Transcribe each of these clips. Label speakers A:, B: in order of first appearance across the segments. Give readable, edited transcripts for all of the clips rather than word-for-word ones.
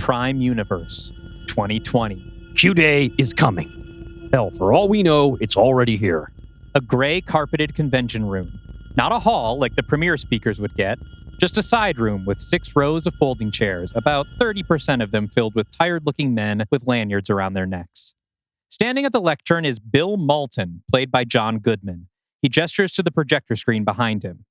A: Prime Universe 2020.
B: Q-Day is coming. Hell, for all we know, it's already here.
A: A gray carpeted convention room. Not a hall like the premier speakers would get, just a side room with 6 rows of folding chairs, about 30% of them filled with tired-looking men with lanyards around their necks. Standing at the lectern is Bill Malton, played by John Goodman. He gestures to the projector screen behind him.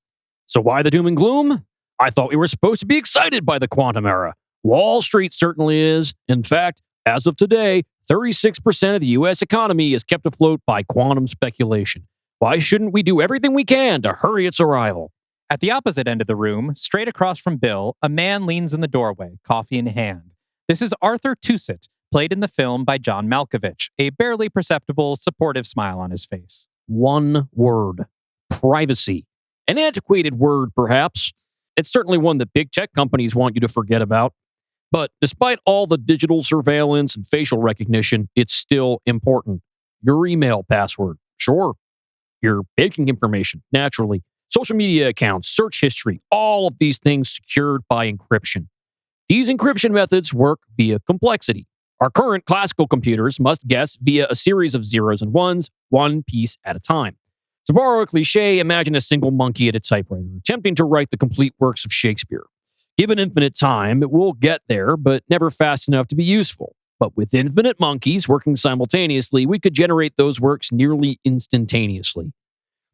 B: So why the doom and gloom? I thought we were supposed to be excited by the quantum era. Wall Street certainly is. In fact, as of today, 36% of the U.S. economy is kept afloat by quantum speculation. Why shouldn't we do everything we can to hurry its arrival?
A: At the opposite end of the room, straight across from Bill, a man leans in the doorway, coffee in hand. This is Arthur Tusett, played in the film by John Malkovich, a barely perceptible, supportive smile on his face.
B: One word. Privacy. An antiquated word, perhaps. It's certainly one that big tech companies want you to forget about. But despite all the digital surveillance and facial recognition, it's still important. Your email password, sure. Your banking information, naturally. Social media accounts, search history, all of these things secured by encryption. These encryption methods work via complexity. Our current classical computers must guess via a series of zeros and ones, one piece at a time. To borrow a cliche, imagine a single monkey at a typewriter attempting to write the complete works of Shakespeare. Given infinite time, it will get there, but never fast enough to be useful. But with infinite monkeys working simultaneously, we could generate those works nearly instantaneously.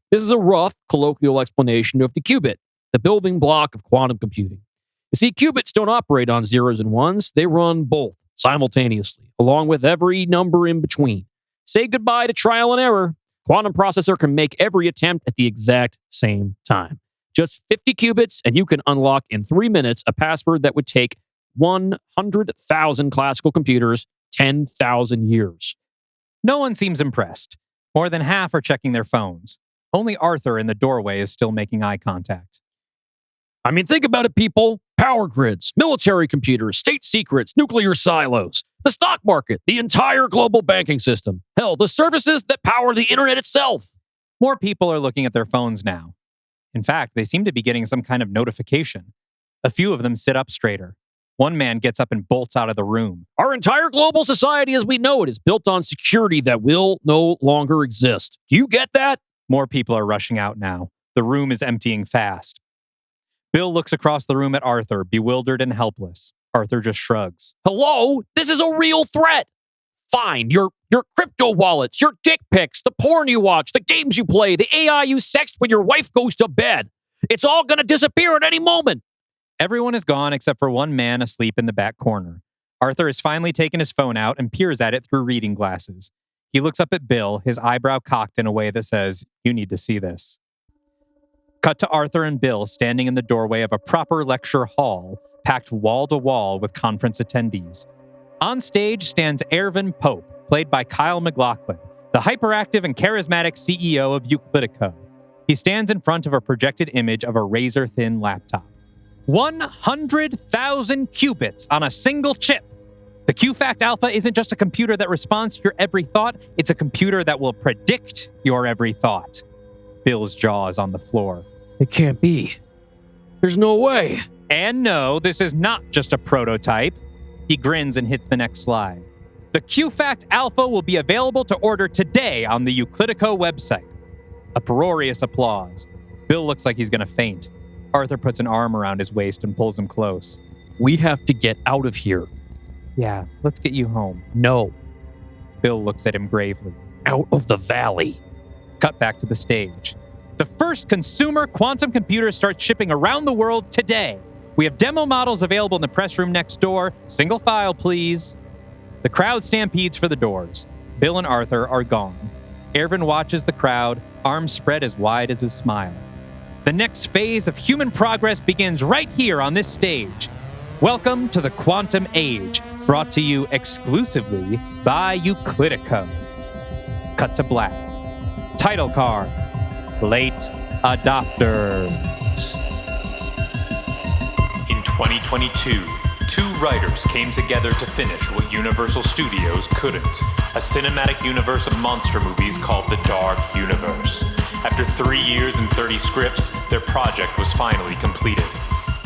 B: This is a rough, colloquial explanation of the qubit, the building block of quantum computing. You see, qubits don't operate on zeros and ones. They run both simultaneously, along with every number in between. Say goodbye to trial and error. Quantum processor can make every attempt at the exact same time. Just 50 qubits, and you can unlock in 3 minutes a password that would take 100,000 classical computers 10,000 years.
A: No one seems impressed. More than half are checking their phones. Only Arthur in the doorway is still making eye contact.
B: I mean, think about it, people. Power grids, military computers, state secrets, nuclear silos, the stock market, the entire global banking system. Hell, the services that power the internet itself.
A: More people are looking at their phones now. In fact, they seem to be getting some kind of notification. A few of them sit up straighter. One man gets up and bolts out of the room.
B: Our entire global society as we know it is built on security that will no longer exist. Do you get that?
A: More people are rushing out now. The room is emptying fast. Bill looks across the room at Arthur, bewildered and helpless. Arthur just shrugs.
B: Hello? This is a real threat. Fine, your crypto wallets, your dick pics, the porn you watch, the games you play, the AI you sext when your wife goes to bed. It's all going to disappear at any moment.
A: Everyone is gone except for one man asleep in the back corner. Arthur has finally taken his phone out and peers at it through reading glasses. He looks up at Bill, his eyebrow cocked in a way that says, "You need to see this." Cut to Arthur and Bill standing in the doorway of a proper lecture hall, packed wall to wall with conference attendees. On stage stands Ervin Pope, played by Kyle MacLachlan, the hyperactive and charismatic CEO of Euclidico. He stands in front of a projected image of a razor-thin laptop. 100,000 qubits on a single chip. The Q-Fact Alpha isn't just a computer that responds to your every thought, it's a computer that will predict your every thought. Bill's jaw is on the floor.
B: It can't be. There's no way.
A: And no, this is not just a prototype. He grins and hits the next slide. The Q-Fact Alpha will be available to order today on the Euclidico website. Uproarious applause. Bill looks like he's going to faint. Arthur puts an arm around his waist and pulls him close.
B: We have to get out of here.
A: Yeah, let's get you home.
B: No.
A: Bill looks at him gravely.
B: Out of the valley.
A: Cut back to the stage. The first consumer quantum computer starts shipping around the world today. We have demo models available in the press room next door. Single file, please. The crowd stampedes for the doors. Bill and Arthur are gone. Ervin watches the crowd, arms spread as wide as his smile. The next phase of human progress begins right here on this stage. Welcome to the Quantum Age, brought to you exclusively by Euclidico. Cut to black. Title card. Late adopters.
C: In 2022, 2 writers came together to finish what Universal Studios couldn't. A cinematic universe of monster movies called The Dark Universe. After 3 years and 30 scripts, their project was finally completed.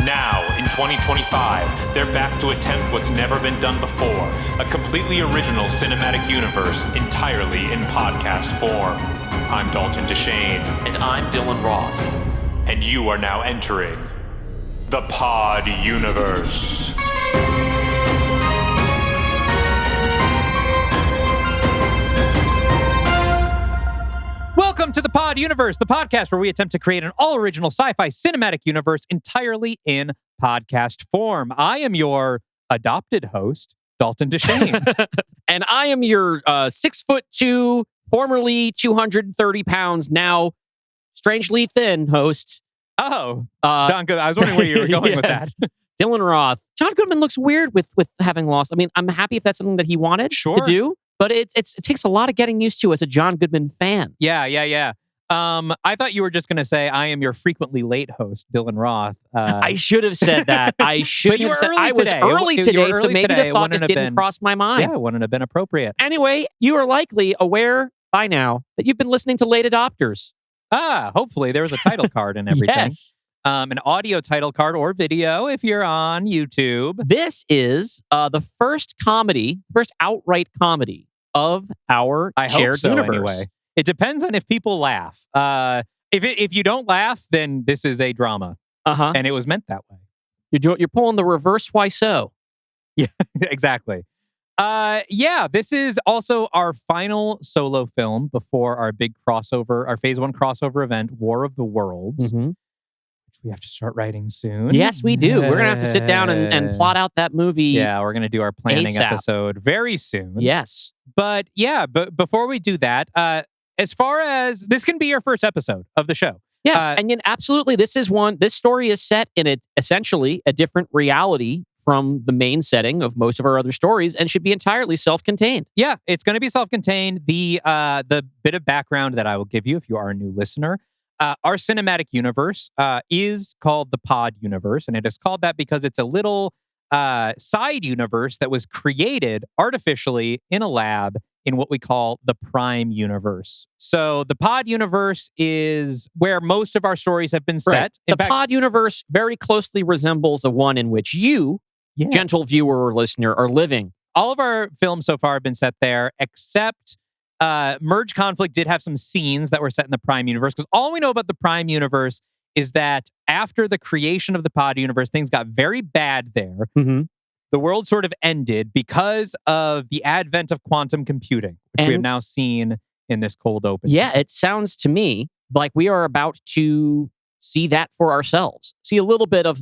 C: Now, in 2025, they're back to attempt what's never been done before, a completely original cinematic universe entirely in podcast form. I'm Dalton Deschain.
D: And I'm Dylan Roth.
C: And you are now entering the Pod Universe.
A: Welcome to the Pod Universe, the podcast where we attempt to create an all-original sci-fi cinematic universe entirely in podcast form. I am your adopted host, Dalton Deschain.
B: And I am your 6'2", formerly 230 pounds, now strangely thin host.
A: Oh, John Goodman. I was wondering where you were going with that.
B: Dylan Roth. John Goodman looks weird with having lost. I mean, I'm happy if that's something that he wanted to do. But it takes a lot of getting used to as a John Goodman fan.
A: Yeah. I thought you were just going to say, I am your frequently late host, Dylan Roth.
B: I should have said that. I should have said I was early today, so maybe the thought just didn't cross my mind.
A: Yeah, it wouldn't have been appropriate.
B: Anyway, you are likely aware by now that you've been listening to Late Adopters.
A: Hopefully there was a title card and everything.
B: Yes.
A: An audio title card or video if you're on YouTube. This
B: is the first outright comedy of our shared universe.
A: Anyway. It depends on if people laugh. If you don't laugh, then this is a drama. And it was meant that way.
B: You're pulling the reverse why so.
A: Yeah, exactly. This is also our final solo film before our big crossover, our phase 1 crossover event, War of the Worlds. Which we have to start writing soon.
B: Yes, we do. We're going to have to sit down and plot out that movie.
A: Yeah, we're going to do our planning
B: ASAP.
A: episode very soon.
B: Yes.
A: But before we do that, as far as this can be your first episode of the show.
B: Yeah, and absolutely, this story is set in essentially a different reality from the main setting of most of our other stories and should be entirely self-contained.
A: Yeah, it's going to be self-contained. The bit of background that I will give you if you are a new listener, our cinematic universe is called the Pod Universe, and it is called that because it's a little side universe that was created artificially in a lab in what we call the Prime Universe. So the Pod Universe is where most of our stories have been set.
B: Right. The Pod Universe very closely resembles the one in which you, gentle viewer or listener, are living.
A: All of our films so far have been set there, except Merge Conflict did have some scenes that were set in the Prime Universe, because all we know about the Prime Universe is that after the creation of the Pod Universe, things got very bad there. The world sort of ended because of the advent of quantum computing, which we have now seen in this cold open.
B: Yeah, it sounds to me like we are about to see that for ourselves. See a little bit of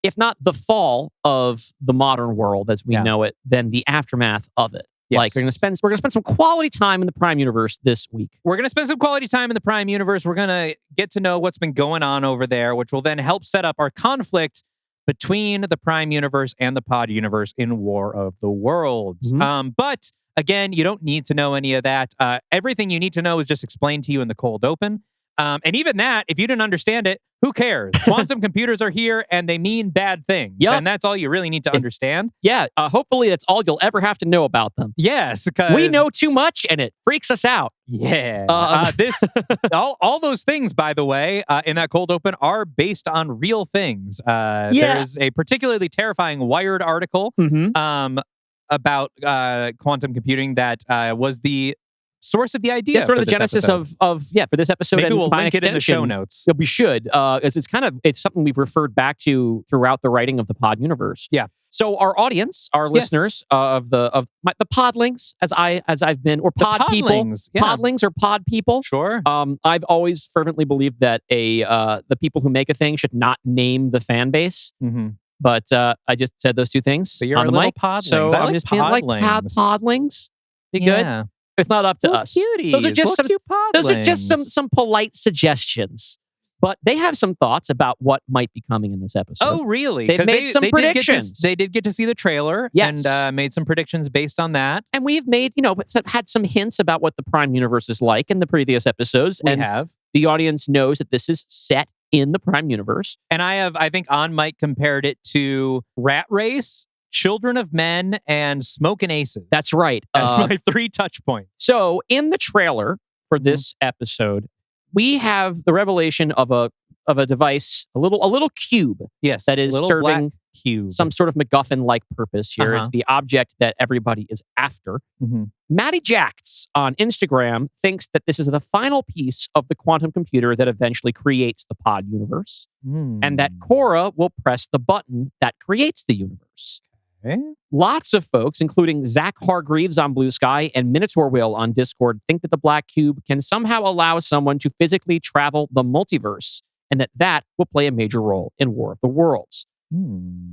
B: if not the fall of the modern world as we know it, then the aftermath of it.
A: Yes.
B: Like we're gonna spend some quality time in the Prime Universe this week.
A: We're gonna spend some quality time in the Prime Universe. We're gonna get to know what's been going on over there, which will then help set up our conflict between the Prime Universe and the Pod Universe in War of the Worlds. But again, you don't need to know any of that. Everything you need to know is just explained to you in the cold open. And even that, if you didn't understand it, who cares? Quantum computers are here and they mean bad things.
B: Yep.
A: And that's all you really need to understand.
B: Yeah. Hopefully that's all you'll ever have to know about them.
A: Yes. Because
B: we know too much and it freaks us out.
A: Yeah. All those things, by the way, in that cold open are based on real things. There's a particularly terrifying Wired article about quantum computing that was the source of the idea.
B: Yeah, sort of the genesis of for this episode.
A: Maybe
B: and
A: we'll link it in the show notes.
B: We should. It's something we've referred back to throughout the writing of the Pod Universe.
A: Yeah.
B: So our audience, our listeners of the podlings, as I've been, or pod people, podlings or pod people.
A: Sure.
B: I've always fervently believed that the people who make a thing should not name the fan base. But I just said those two things
A: so you're
B: on the
A: mic.
B: Podlings. So I'm just being like podlings. Be good. It's not up to us.
A: Cuties.
B: Those are just some polite suggestions. But they have some thoughts about what might be coming in this episode.
A: Oh, really?
B: They've made some predictions.
A: They did get to see the trailer and made some predictions based on that.
B: And we've made, had some hints about what the Prime Universe is like in the previous episodes.
A: We have.
B: The audience knows that this is set in the Prime Universe.
A: And I think on mic compared it to Rat Race, Children of Men, and Smokin Aces.
B: That's right.
A: That's my 3 touch points.
B: So in the trailer for this episode, we have the revelation of a a device, a little cube.
A: Yes,
B: that is
A: little
B: serving
A: black cube.
B: some sort of MacGuffin-like purpose here. It's the object that everybody is after. Maddie Jax on Instagram thinks that this is the final piece of the quantum computer that eventually creates the pod universe, and that Cora will press the button that creates the universe. Lots of folks, including Zach Hargreaves on Bluesky and Minotaur Will on Discord, think that the black cube can somehow allow someone to physically travel the multiverse, and that will play a major role in War of the Worlds.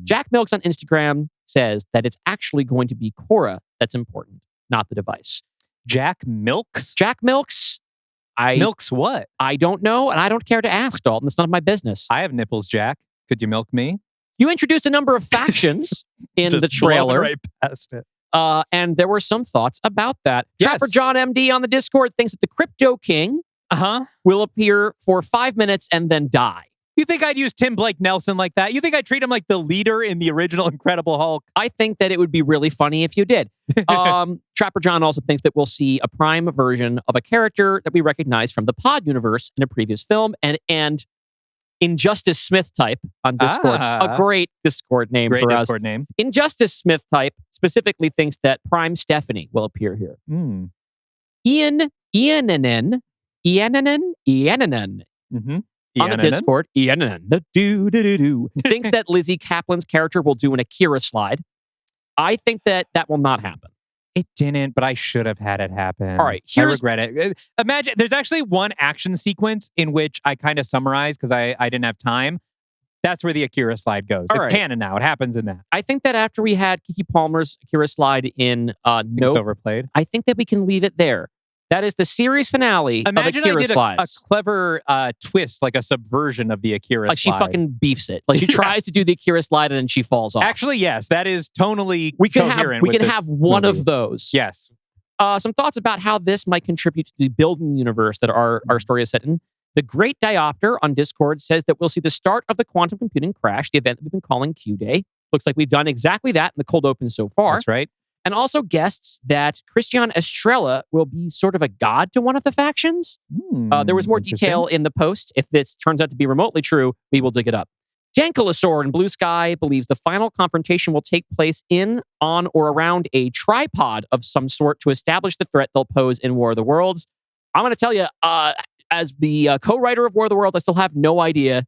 B: Jack Milks on Instagram says that it's actually going to be Cora that's important, not the device.
A: Jack Milks?
B: Jack Milks?
A: Milks what?
B: I don't know, and I don't care to ask, Dalton. It's none of my business.
A: I have nipples, Jack. Could you milk me?
B: You introduced a number of factions in the trailer.
A: Right past it.
B: And there were some thoughts about that.
A: Yes.
B: Trapper John MD on the Discord thinks that the Crypto King will appear for 5 minutes and then die.
A: You think I'd use Tim Blake Nelson like that? You think I'd treat him like the leader in the original Incredible Hulk?
B: I think that it would be really funny if you did. Trapper John also thinks that we'll see a prime version of a character that we recognize from the Pod universe in a previous film, and Injustice Smith type on Discord. A great Discord name for us.
A: Great Discord name.
B: Injustice Smith type specifically thinks that Prime Stephanie will appear here. Ian on the Discord, thinks that Lizzie Kaplan's character will do an Akira slide. I think that will not happen.
A: It didn't, but I should have had it happen.
B: All right,
A: I regret it. Imagine, there's actually one action sequence in which I kind of summarized because I didn't have time. That's where the Akira slide goes. It's canon now. It happens in that.
B: I think that after we had Kiki Palmer's Akira slide in
A: It's overplayed.
B: I think that we can leave it there. That is the series finale of Akira slides.
A: A clever twist, like a subversion of the Akira slide.
B: She fucking beefs it. Like she tries to do the Akira slide and then she falls off.
A: Actually, yes, that is tonally
B: coherent. We can have one of those.
A: Yes.
B: Some thoughts about how this might contribute to the building universe that our story is set in. The Great Diopter on Discord says that we'll see the start of the quantum computing crash, the event that we've been calling Q-Day. Looks like we've done exactly that in the cold open so far.
A: That's right.
B: And also guests that Christian Estrella will be sort of a god to one of the factions. There was more detail in the post. If this turns out to be remotely true, we will dig it up. Dankalasaur in Bluesky believes the final confrontation will take place in, on, or around a tripod of some sort to establish the threat they'll pose in War of the Worlds. I'm going to tell you, as the co-writer of War of the Worlds, I still have no idea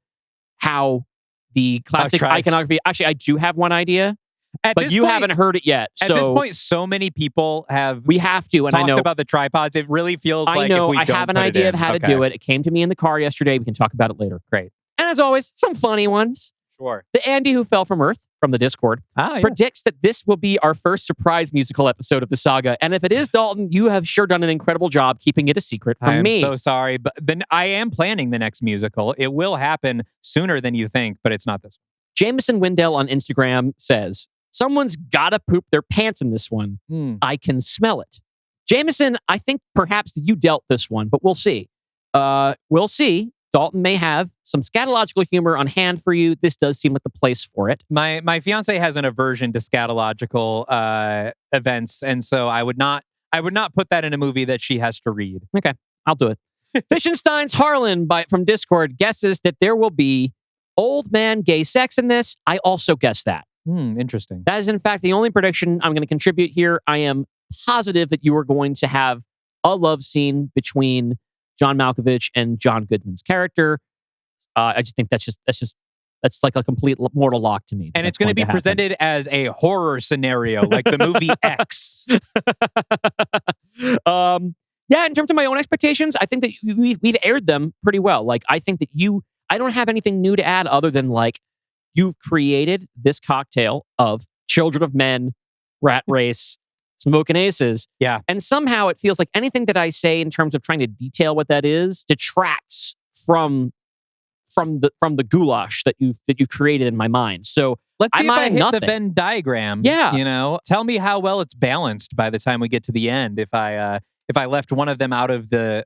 B: how the classic iconography... Actually, I do have one idea. But you haven't heard it yet.
A: At this point, so many people have.
B: We have to, and I know
A: about the tripods. It really feels like
B: if
A: we
B: I have an idea of how to do it. It came to me in the car yesterday. We can talk about it later.
A: Great.
B: And as always, some funny ones.
A: Sure.
B: The Andy Who Fell from Earth from the Discord predicts that this will be our first surprise musical episode of the saga. And if it is, Dalton, you have sure done an incredible job keeping it a secret from me.
A: I'm so sorry, but then I am planning the next musical. It will happen sooner than you think, but it's not this one.
B: Jameson Wendell on Instagram says, someone's gotta poop their pants in this one. I can smell it. Jameson, I think perhaps you dealt this one, but we'll see. We'll see. Dalton may have some scatological humor on hand for you. This does seem like the place for it.
A: My fiance has an aversion to scatological events, and so I would not put that in a movie that she has to read.
B: Okay, I'll do it. Fishenstein's Harlan from Discord guesses that there will be old man gay sex in this. I also guess that.
A: Interesting.
B: That is, in fact, the only prediction I'm going to contribute here. I am positive that you are going to have a love scene between John Malkovich and John Goodman's character. I just think that's like a complete mortal lock to me.
A: And it's going to be presented as a horror scenario, like the movie X.
B: Yeah, in terms of my own expectations, I think that we've aired them pretty well. Like, I think that I don't have anything new to add other than like, you've created this cocktail of Children of Men, Rat Race, Smokin Aces.
A: Yeah.
B: And somehow it feels like anything that I say in terms of trying to detail what that is detracts from the goulash that you created in my mind. So
A: let's see if I hit
B: nothing.
A: the Venn diagram.
B: Yeah.
A: Tell me how well it's balanced by the time we get to the end. If I left one of them out of the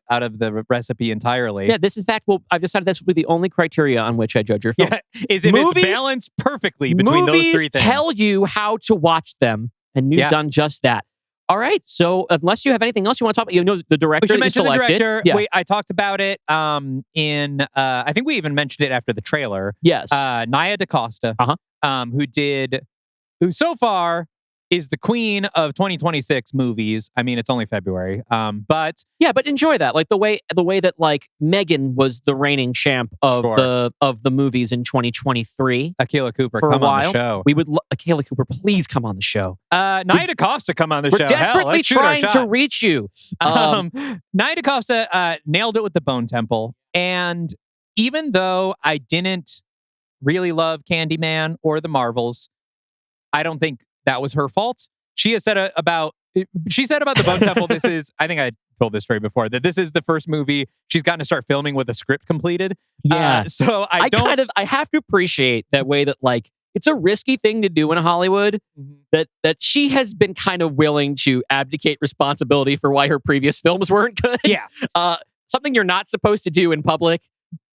A: recipe entirely.
B: Yeah, this in fact I've decided this will be the only criteria on which I judge your film.
A: Yeah, is if it's balanced perfectly between those three things.
B: Movies tell you how to watch them, and you've done just that. All right. So unless you have anything else you want to talk about, the director
A: We should
B: that you
A: mention the
B: selected.
A: director.
B: Yeah.
A: Wait, I talked about it I think we even mentioned it after the trailer.
B: Yes.
A: Nia DaCosta, who so far is the queen of 2026 movies. I mean, it's only February, but
B: but enjoy that. Like the way that like Megan was the reigning champ of the movies in 2023.
A: Akila Cooper,
B: for
A: come
B: a
A: on
B: while.
A: the show.
B: We would Akila Cooper, please come on the show.
A: Nia DaCosta, come on the
B: We're
A: show.
B: desperately
A: Let's shoot our
B: trying to
A: shot.
B: reach you.
A: Nia DaCosta nailed it with the Bone Temple, and even though I didn't really love Candyman or the Marvels, I don't think that was her fault. She said about the Bone Temple, this is, I think I told this story before, that this is the first movie she's gotten to start filming with a script completed.
B: Yeah.
A: So I
B: have to appreciate that way that like it's a risky thing to do in Hollywood, that she has been kind of willing to abdicate responsibility for why her previous films weren't good.
A: Yeah.
B: Something you're not supposed to do in public,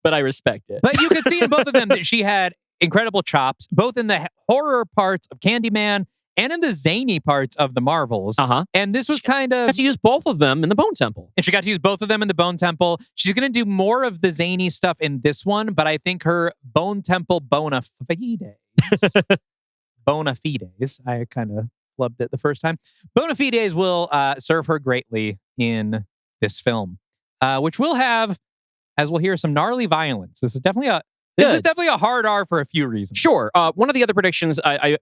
B: but I respect it.
A: But you could see in both of them that she had incredible chops, both in the horror parts of Candyman and in the zany parts of the Marvels. And this was kind of...
B: Got to use both of them in the Bone Temple.
A: And she got to use both of them in the Bone Temple. She's going to do more of the zany stuff in this one, but I think her Bone Temple bona fides, I kind of flubbed it the first time. Bona fides will serve her greatly in this film, which will have, as we'll hear, some gnarly violence. This is definitely a hard R for a few reasons.
B: Sure. One of the other predictions, I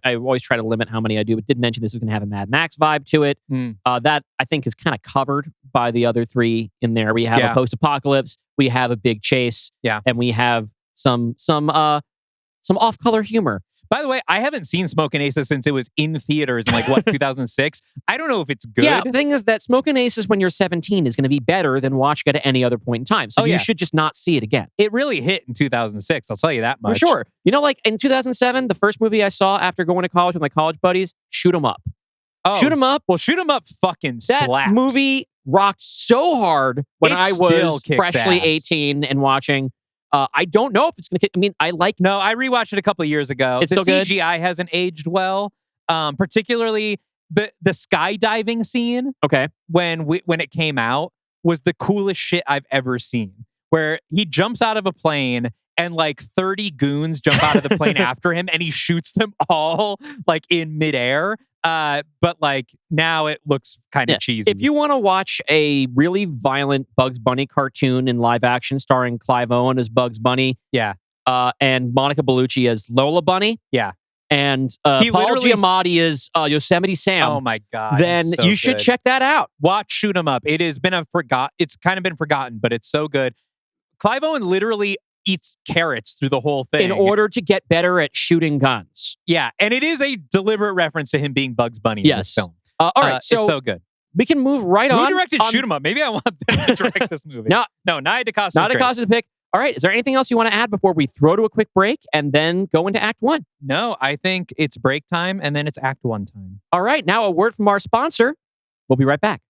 B: always try to limit how many I do, but did mention this is going to have a Mad Max vibe to it. That I think is kind of covered by the other three in there. We have a post-apocalypse, we have a big chase, and we have some off-color humor.
A: By the way, I haven't seen Smokin Aces since it was in theaters in 2006. I don't know if it's good.
B: Yeah, the thing is that Smokin Aces when you're 17 is going to be better than watching it at any other point in time. So you should just not see it again.
A: It really hit in 2006. I'll tell you that much.
B: For sure. Like in 2007, the first movie I saw after going to college with my college buddies, Shoot 'Em Up.
A: Oh.
B: Shoot 'Em Up.
A: Well, Shoot 'Em Up fucking
B: that
A: slaps.
B: movie rocked so hard when I was freshly 18 and watching. I don't know if it's going to... I mean, I
A: rewatched it a couple of years ago.
B: It's
A: the
B: still good?
A: CGI hasn't aged well. Particularly the skydiving scene.
B: Okay.
A: When it came out was the coolest shit I've ever seen. Where he jumps out of a plane and 30 goons jump out of the plane after him, and he shoots them all in midair. But now it looks kind of cheesy.
B: If you want to watch a really violent Bugs Bunny cartoon in live action starring Clive Owen as Bugs Bunny, and Monica Bellucci as Lola Bunny, and Paul Giamatti as Yosemite Sam,
A: oh my god,
B: then
A: so
B: you should
A: good.
B: check that out.
A: Watch Shoot 'Em Up. It has been it's kind of been forgotten, but it's so good. Clive Owen literally eats carrots through the whole thing
B: in order to get better at shooting guns.
A: Yeah, and it is a deliberate reference to him being Bugs Bunny in this film.
B: All right, so
A: it's so good.
B: We can move right on.
A: Who directed Shoot 'Em Up? Maybe I want them to direct this movie. No, Nia DaCosta.
B: Nia DaCosta's pick. All right, is there anything else you want to add before we throw to a quick break and then go into Act 1?
A: No, I think it's break time and then it's Act 1 time.
B: All right, now a word from our sponsor. We'll be right back.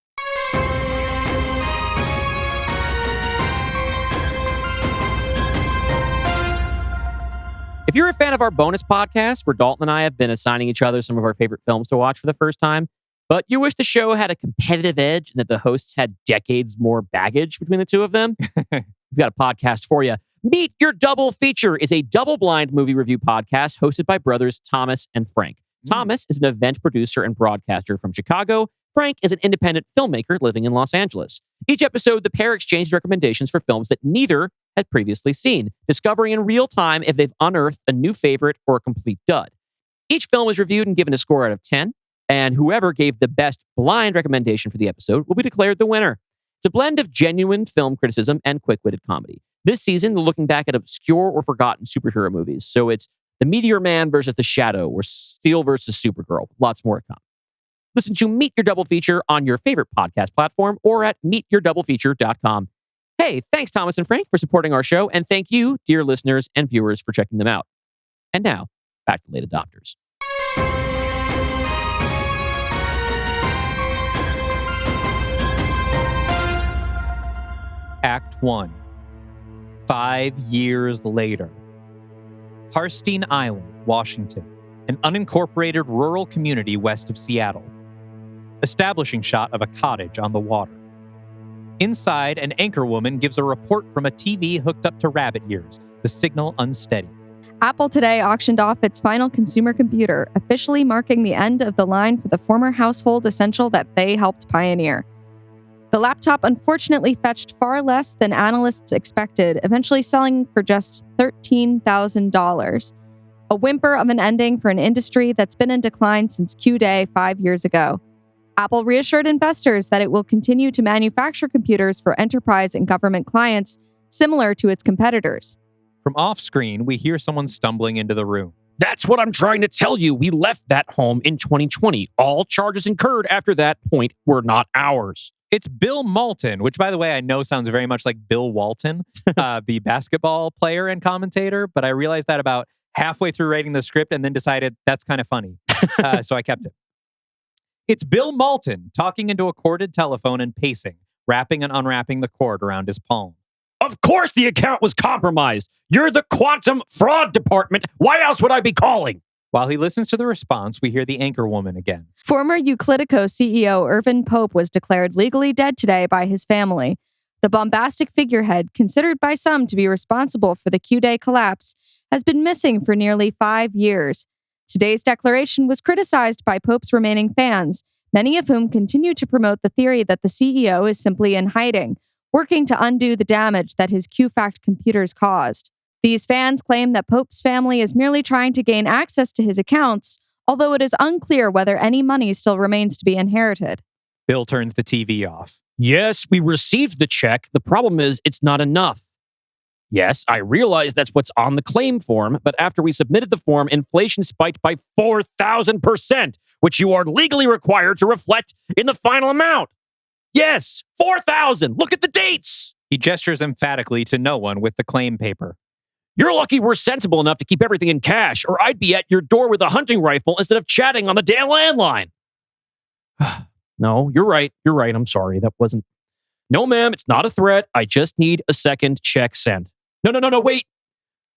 B: If you're a fan of our bonus podcast, where Dalton and I have been assigning each other some of our favorite films to watch for the first time, but you wish the show had a competitive edge and that the hosts had decades more baggage between the two of them, we've got a podcast for you. Meet Your Double Feature is a double-blind movie review podcast hosted by brothers Thomas and Frank. Thomas is an event producer and broadcaster from Chicago. Frank is an independent filmmaker living in Los Angeles. Each episode, the pair exchanged recommendations for films that neither had previously seen, discovering in real time if they've unearthed a new favorite or a complete dud. Each film is reviewed and given a score out of 10, and whoever gave the best blind recommendation for the episode will be declared the winner. It's a blend of genuine film criticism and quick-witted comedy. This season, they're looking back at obscure or forgotten superhero movies, so it's The Meteor Man versus The Shadow, or Steel versus Supergirl. Lots more to come. Listen to Meet Your Double Feature on your favorite podcast platform or at meetyourdoublefeature.com. Hey, thanks, Thomas and Frank, for supporting our show, and thank you, dear listeners and viewers, for checking them out. And now, back to Late Adopters.
A: Act 1. 5 years later. Harstein Island, Washington, an unincorporated rural community west of Seattle. establishing shot of a cottage on the water. Inside, an anchor woman gives a report from a TV hooked up to rabbit ears, the signal unsteady.
D: Apple today auctioned off its final consumer computer, officially marking the end of the line for the former household essential that they helped pioneer. The laptop unfortunately fetched far less than analysts expected, eventually selling for just $13,000. A whimper of an ending for an industry that's been in decline since Q-Day 5 years ago. Apple reassured investors that it will continue to manufacture computers for enterprise and government clients, similar to its competitors.
A: From off-screen, we hear someone stumbling into the room.
B: That's what I'm trying to tell you. We left that home in 2020. All charges incurred after that point were not ours.
A: It's Bill Malton, which, by the way, I know sounds very much like Bill Walton, the basketball player and commentator, but I realized that about halfway through writing the script and then decided that's kind of funny. So I kept it. It's Bill Malton talking into a corded telephone and pacing, wrapping and unwrapping the cord around his palm.
B: Of course the account was compromised. You're the quantum fraud department. Why else would I be calling?
A: While he listens to the response, we hear the anchor woman again.
D: Former Euclidico CEO Irvin Pope was declared legally dead today by his family. The bombastic figurehead, considered by some to be responsible for the Q-Day collapse, has been missing for nearly 5 years. Today's declaration was criticized by Pope's remaining fans, many of whom continue to promote the theory that the CEO is simply in hiding, working to undo the damage that his Q-Fact computers caused. These fans claim that Pope's family is merely trying to gain access to his accounts, although it is unclear whether any money still remains to be inherited.
A: Bill turns the TV off.
B: Yes, we received the check. The problem is it's not enough. Yes, I realize that's what's on the claim form, but after we submitted the form, inflation spiked by 4,000%, which you are legally required to reflect in the final amount. Yes, 4,000. Look at the dates.
A: He gestures emphatically to no one with the claim paper.
B: You're lucky we're sensible enough to keep everything in cash, or I'd be at your door with a hunting rifle instead of chatting on the damn landline. No, you're right. You're right. I'm sorry. That wasn't... No, ma'am, it's not a threat. I just need a second check sent. No, wait.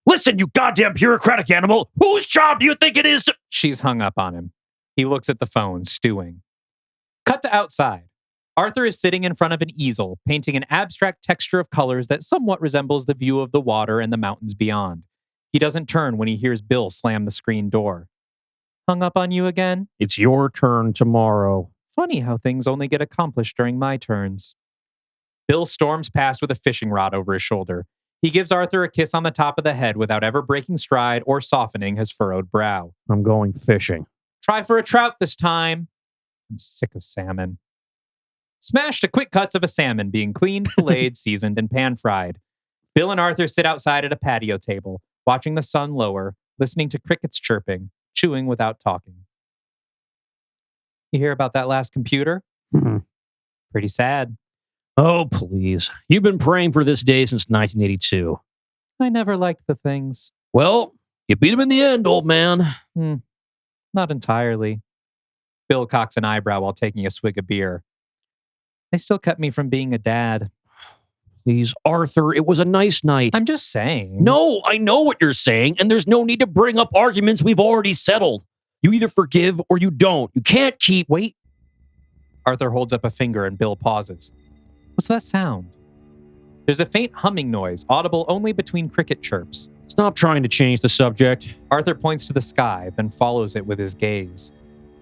B: Listen, you goddamn bureaucratic animal. Whose job do you think it is to...
A: She's hung up on him. He looks at the phone, stewing. Cut to outside. Arthur is sitting in front of an easel, painting an abstract texture of colors that somewhat resembles the view of the water and the mountains beyond. He doesn't turn when he hears Bill slam the screen door. Hung up on you again?
B: It's your turn tomorrow.
A: Funny how things only get accomplished during my turns. Bill storms past with a fishing rod over his shoulder. He gives Arthur a kiss on the top of the head without ever breaking stride or softening his furrowed brow.
B: I'm going fishing.
A: Try for a trout this time. I'm sick of salmon. Smash to quick cuts of a salmon being cleaned, filleted, seasoned, and pan-fried. Bill and Arthur sit outside at a patio table, watching the sun lower, listening to crickets chirping, chewing without talking. You hear about that last computer? Pretty sad.
B: Oh, please. You've been praying for this day since 1982.
A: I never liked the things.
B: Well, you beat him in the end, old man.
A: Not entirely. Bill cocks an eyebrow while taking a swig of beer. They still kept me from being a dad.
B: Please, Arthur, it was a nice night.
A: I'm just saying.
B: No, I know what you're saying, and there's no need to bring up arguments we've already settled. You either forgive or you don't. You can't keep...
A: Wait. Arthur holds up a finger and Bill pauses. What's that sound? There's a faint humming noise, audible only between cricket chirps.
B: Stop trying to change the subject.
A: Arthur points to the sky, then follows it with his gaze.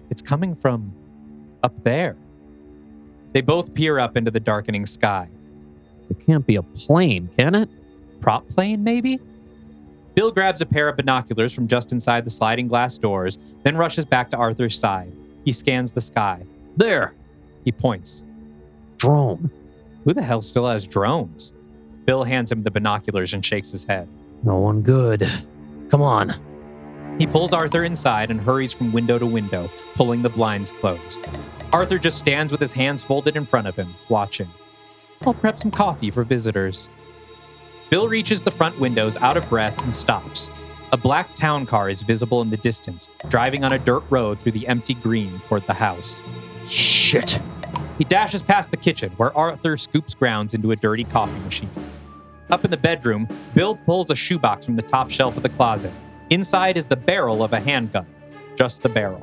A: It's coming from up there. They both peer up into the darkening sky.
B: It can't be a plane, can it?
A: Prop plane, maybe? Bill grabs a pair of binoculars from just inside the sliding glass doors, then rushes back to Arthur's side. He scans the sky.
B: There.
A: He points.
B: Drone.
A: Who the hell still has drones? Bill hands him the binoculars and shakes his head.
B: No one good. Come on.
A: He pulls Arthur inside and hurries from window to window, pulling the blinds closed. Arthur just stands with his hands folded in front of him, watching. I'll prep some coffee for visitors. Bill reaches the front windows out of breath and stops. A black town car is visible in the distance, driving on a dirt road through the empty green toward the house.
B: Shit.
A: He dashes past the kitchen, where Arthur scoops grounds into a dirty coffee machine. Up in the bedroom, Bill pulls a shoebox from the top shelf of the closet. Inside is the barrel of a handgun. Just the barrel.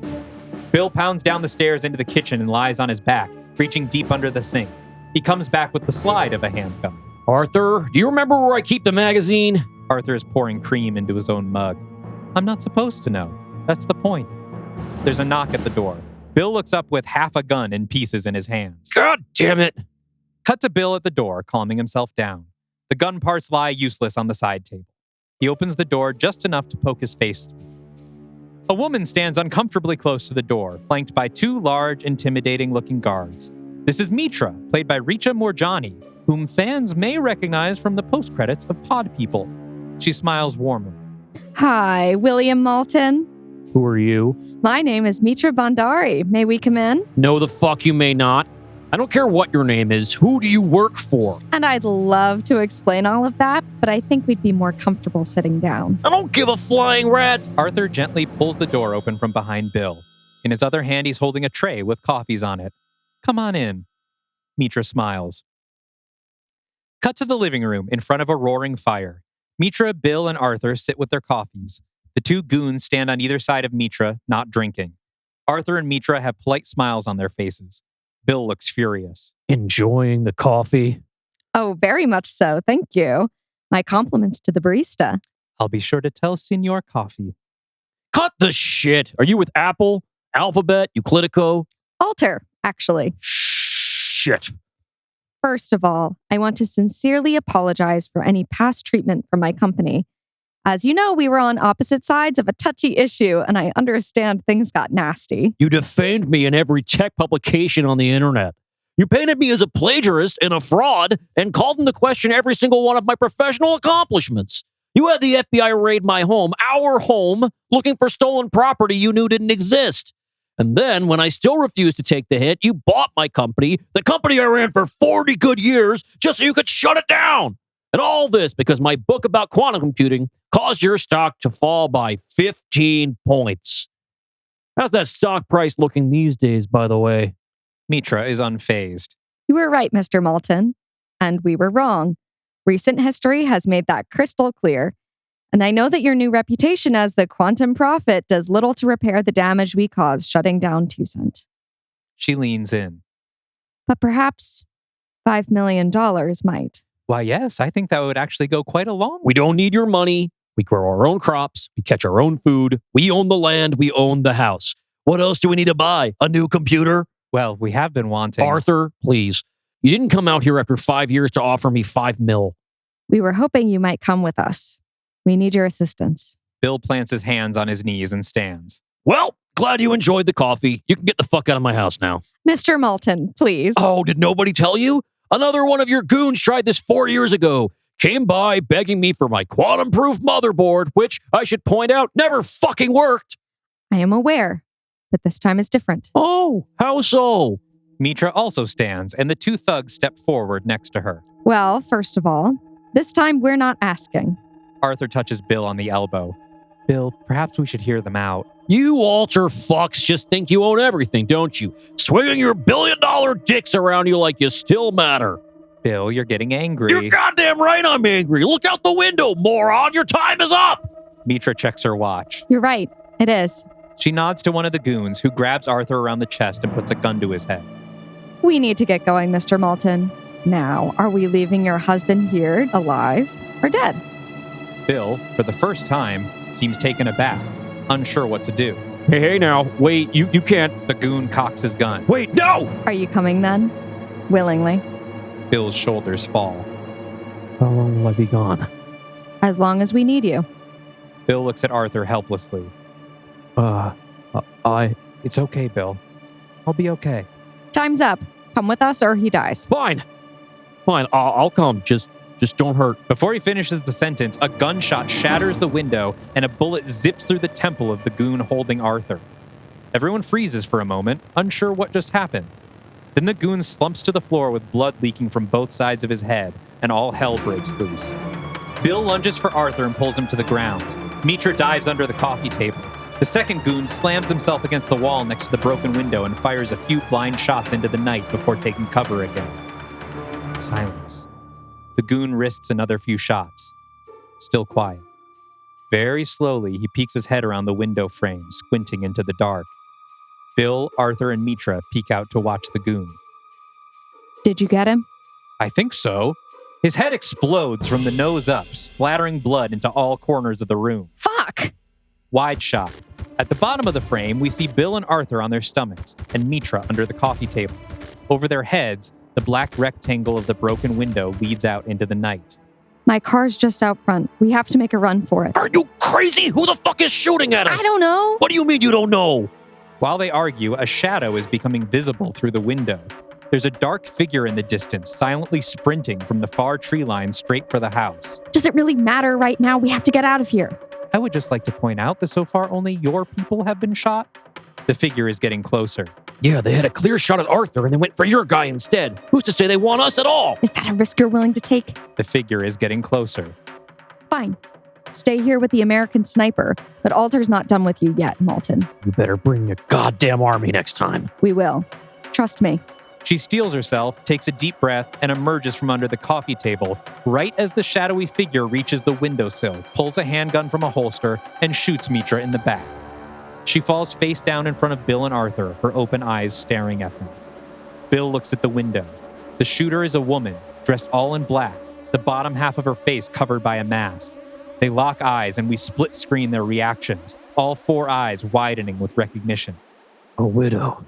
A: Bill pounds down the stairs into the kitchen and lies on his back, reaching deep under the sink. He comes back with the slide of a handgun.
B: Arthur, do you remember where I keep the magazine?
A: Arthur is pouring cream into his own mug. I'm not supposed to know. That's the point. There's a knock at the door. Bill looks up with half a gun in pieces in his hands.
B: God damn it.
A: Cut to Bill at the door, calming himself down. The gun parts lie useless on the side table. He opens the door just enough to poke his face through. A woman stands uncomfortably close to the door, flanked by two large, intimidating-looking guards. This is Mitra, played by Richa Morjani, whom fans may recognize from the post-credits of Pod People. She smiles warmly.
D: Hi, William Malton.
B: Who are you?
D: My name is Mitra Bandari. May we come in?
B: No, the fuck you may not. I don't care what your name is. Who do you work for?
D: And I'd love to explain all of that, but I think we'd be more comfortable sitting down.
B: I don't give a flying rat's.
A: Arthur gently pulls the door open from behind Bill. In his other hand, he's holding a tray with coffees on it. Come on in. Mitra smiles. Cut to the living room in front of a roaring fire. Mitra, Bill, and Arthur sit with their coffees. The two goons stand on either side of Mitra, not drinking. Arthur and Mitra have polite smiles on their faces. Bill looks furious.
B: Enjoying the coffee?
D: Oh, very much so. Thank you. My compliments to the barista.
A: I'll be sure to tell Signor Coffee.
B: Cut the shit. Are you with Apple, Alphabet, Euclidico?
D: Alter, actually.
B: Shit.
D: First of all, I want to sincerely apologize for any past treatment from my company. As you know, we were on opposite sides of a touchy issue, and I understand things got nasty.
B: You defamed me in every tech publication on the internet. You painted me as a plagiarist and a fraud and called into question every single one of my professional accomplishments. You had the FBI raid my home, our home, looking for stolen property you knew didn't exist. And then, when I still refused to take the hit, you bought my company, the company I ran for 40 good years, just so you could shut it down. And all this because my book about quantum computing caused your stock to fall by 15 points. How's that stock price looking these days, by the way?
A: Mitra is unfazed.
D: You were right, Mr. Malton. And we were wrong. Recent history has made that crystal clear. And I know that your new reputation as the quantum prophet does little to repair the damage we caused shutting down Tucent.
A: She leans in.
D: But perhaps $5 million might.
A: Why, yes, I think that would actually go quite a long way.
B: We don't need your money. We grow our own crops. We catch our own food. We own the land. We own the house. What else do we need to buy? A new computer?
A: Well, we have been wanting.
B: Arthur, please. You didn't come out here after 5 years to offer me $5 million.
D: We were hoping you might come with us. We need your assistance.
A: Bill plants his hands on his knees and stands.
B: Well, glad you enjoyed the coffee. You can get the fuck out of my house now.
D: Mr. Malton, please.
B: Oh, did nobody tell you? Another one of your goons tried this 4 years ago. Came by begging me for my quantum-proof motherboard, which, I should point out, never fucking worked.
D: I am aware, but this time is different.
B: Oh, how so?
A: Mitra also stands, and the two thugs step forward next to her.
D: Well, first of all, this time we're not asking.
A: Arthur touches Bill on the elbow. Bill, perhaps we should hear them out.
B: You altar fucks just think you own everything, don't you? Swinging your billion-dollar dicks around you like you still matter.
A: Bill, you're getting angry.
B: You're goddamn right I'm angry. Look out the window, moron. Your time is up.
A: Mitra checks her watch.
D: You're right. It is.
A: She nods to one of the goons, who grabs Arthur around the chest and puts a gun to his head.
D: We need to get going, Mr. Malton. Now, are we leaving your husband here, alive or dead?
A: Bill, for the first time, seems taken aback, unsure what to do.
B: Hey, now. Wait, you can't.
A: The goon cocks his gun.
B: Wait, no!
D: Are you coming then? Willingly.
A: Bill's shoulders fall.
B: How long will I be gone?
D: As long as we need you.
A: Bill looks at Arthur helplessly. It's okay, Bill. I'll be okay.
D: Time's up. Come with us or he dies.
B: Fine. I'll come. Just don't hurt.
A: Before he finishes the sentence, a gunshot shatters the window and a bullet zips through the temple of the goon holding Arthur. Everyone freezes for a moment, unsure what just happened. Then the goon slumps to the floor with blood leaking from both sides of his head, and all hell breaks loose. Bill lunges for Arthur and pulls him to the ground. Mitra dives under the coffee table. The second goon slams himself against the wall next to the broken window and fires a few blind shots into the night before taking cover again. Silence. The goon risks another few shots. Still quiet. Very slowly, he peeks his head around the window frame, squinting into the dark. Bill, Arthur, and Mitra peek out to watch the goon.
D: Did you get him?
A: I think so. His head explodes from the nose up, splattering blood into all corners of the room.
D: Fuck!
A: Wide shot. At the bottom of the frame, we see Bill and Arthur on their stomachs and Mitra under the coffee table. Over their heads, the black rectangle of the broken window leads out into the night.
D: My car's just out front. We have to make a run for it.
B: Are you crazy? Who the fuck is shooting at us?
D: I don't know.
B: What do you mean you don't know?
A: While they argue, a shadow is becoming visible through the window. There's a dark figure in the distance, silently sprinting from the far tree line straight for the house.
D: Does it really matter right now? We have to get out of here.
A: I would just like to point out that so far only your people have been shot. The figure is getting closer.
B: Yeah, they had a clear shot at Arthur and they went for your guy instead. Who's to say they want us at all?
D: Is that a risk you're willing to take?
A: The figure is getting closer.
D: Fine. Stay here with the American sniper, but Alter's not done with you yet, Malton.
B: You better bring your goddamn army next time.
D: We will. Trust me.
A: She steels herself, takes a deep breath, and emerges from under the coffee table right as the shadowy figure reaches the windowsill, pulls a handgun from a holster, and shoots Mitra in the back. She falls face down in front of Bill and Arthur, her open eyes staring at them. Bill looks at the window. The shooter is a woman, dressed all in black, the bottom half of her face covered by a mask. They lock eyes and we split screen their reactions, all four eyes widening with recognition.
B: A widow.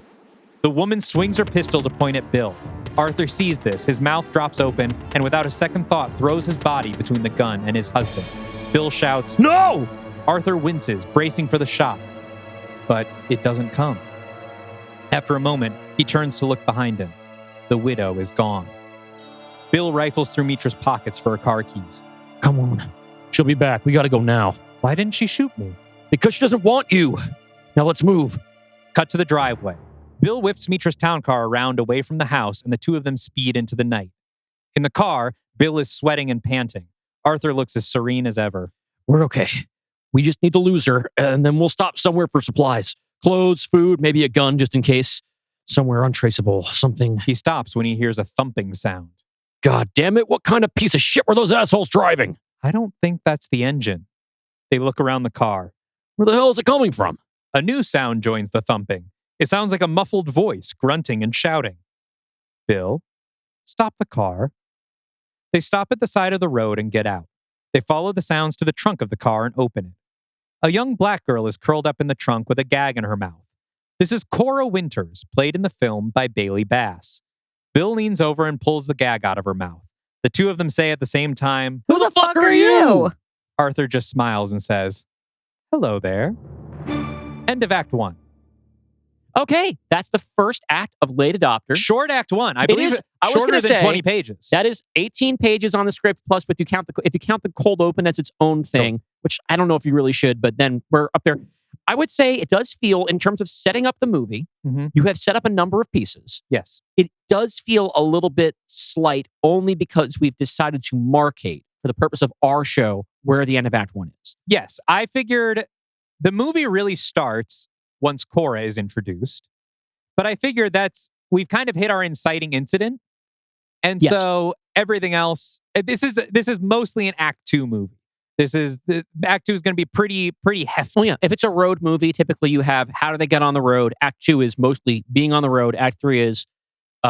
A: The woman swings her pistol to point at Bill. Arthur sees this, his mouth drops open, and without a second thought throws his body between the gun and his husband. Bill shouts,
B: No!
A: Arthur winces, bracing for the shot. But it doesn't come. After a moment, he turns to look behind him. The widow is gone. Bill rifles through Mitra's pockets for her car keys.
B: Come on. She'll be back. We gotta go now.
A: Why didn't she shoot me?
B: Because she doesn't want you. Now let's move.
A: Cut to the driveway. Bill whips Mitra's town car around away from the house, and the two of them speed into the night. In the car, Bill is sweating and panting. Arthur looks as serene as ever.
B: We're okay. We just need to lose her, and then we'll stop somewhere for supplies. Clothes, food, maybe a gun just in case. Somewhere untraceable, something.
A: He stops when he hears a thumping sound.
B: God damn it, what kind of piece of shit were those assholes driving?
A: I don't think that's the engine. They look around the car.
B: Where the hell is it coming from?
A: A new sound joins the thumping. It sounds like a muffled voice, grunting and shouting. Bill, stop the car. They stop at the side of the road and get out. They follow the sounds to the trunk of the car and open it. A young black girl is curled up in the trunk with a gag in her mouth. This is Cora Winters, played in the film by Bailey Bass. Bill leans over and pulls the gag out of her mouth. The two of them say at the same time,
D: Who the fuck are you?
A: Arthur just smiles and says, Hello there. End of Act 1.
E: Okay, that's the first act of Late Adopter.
A: Short Act 1. I believe it's shorter than 20 pages.
E: That is 18 pages on the script, plus if you count the cold open, that's its own thing, which I don't know if you really should, but then we're up there. I would say it does feel, in terms of setting up the movie, you have set up a number of pieces.
A: Yes.
E: It does feel a little bit slight, only because we've decided to markate, for the purpose of our show, where the end of Act 1 is.
A: Yes, I figured the movie really starts once Cora is introduced. But I figured we've kind of hit our inciting incident. And so everything else, this is mostly an Act 2 movie. Act 2 is going to be pretty hefty.
E: Well, yeah, if it's a road movie, typically you have, how do they get on the road? Act 2 is mostly being on the road. Act 3 is,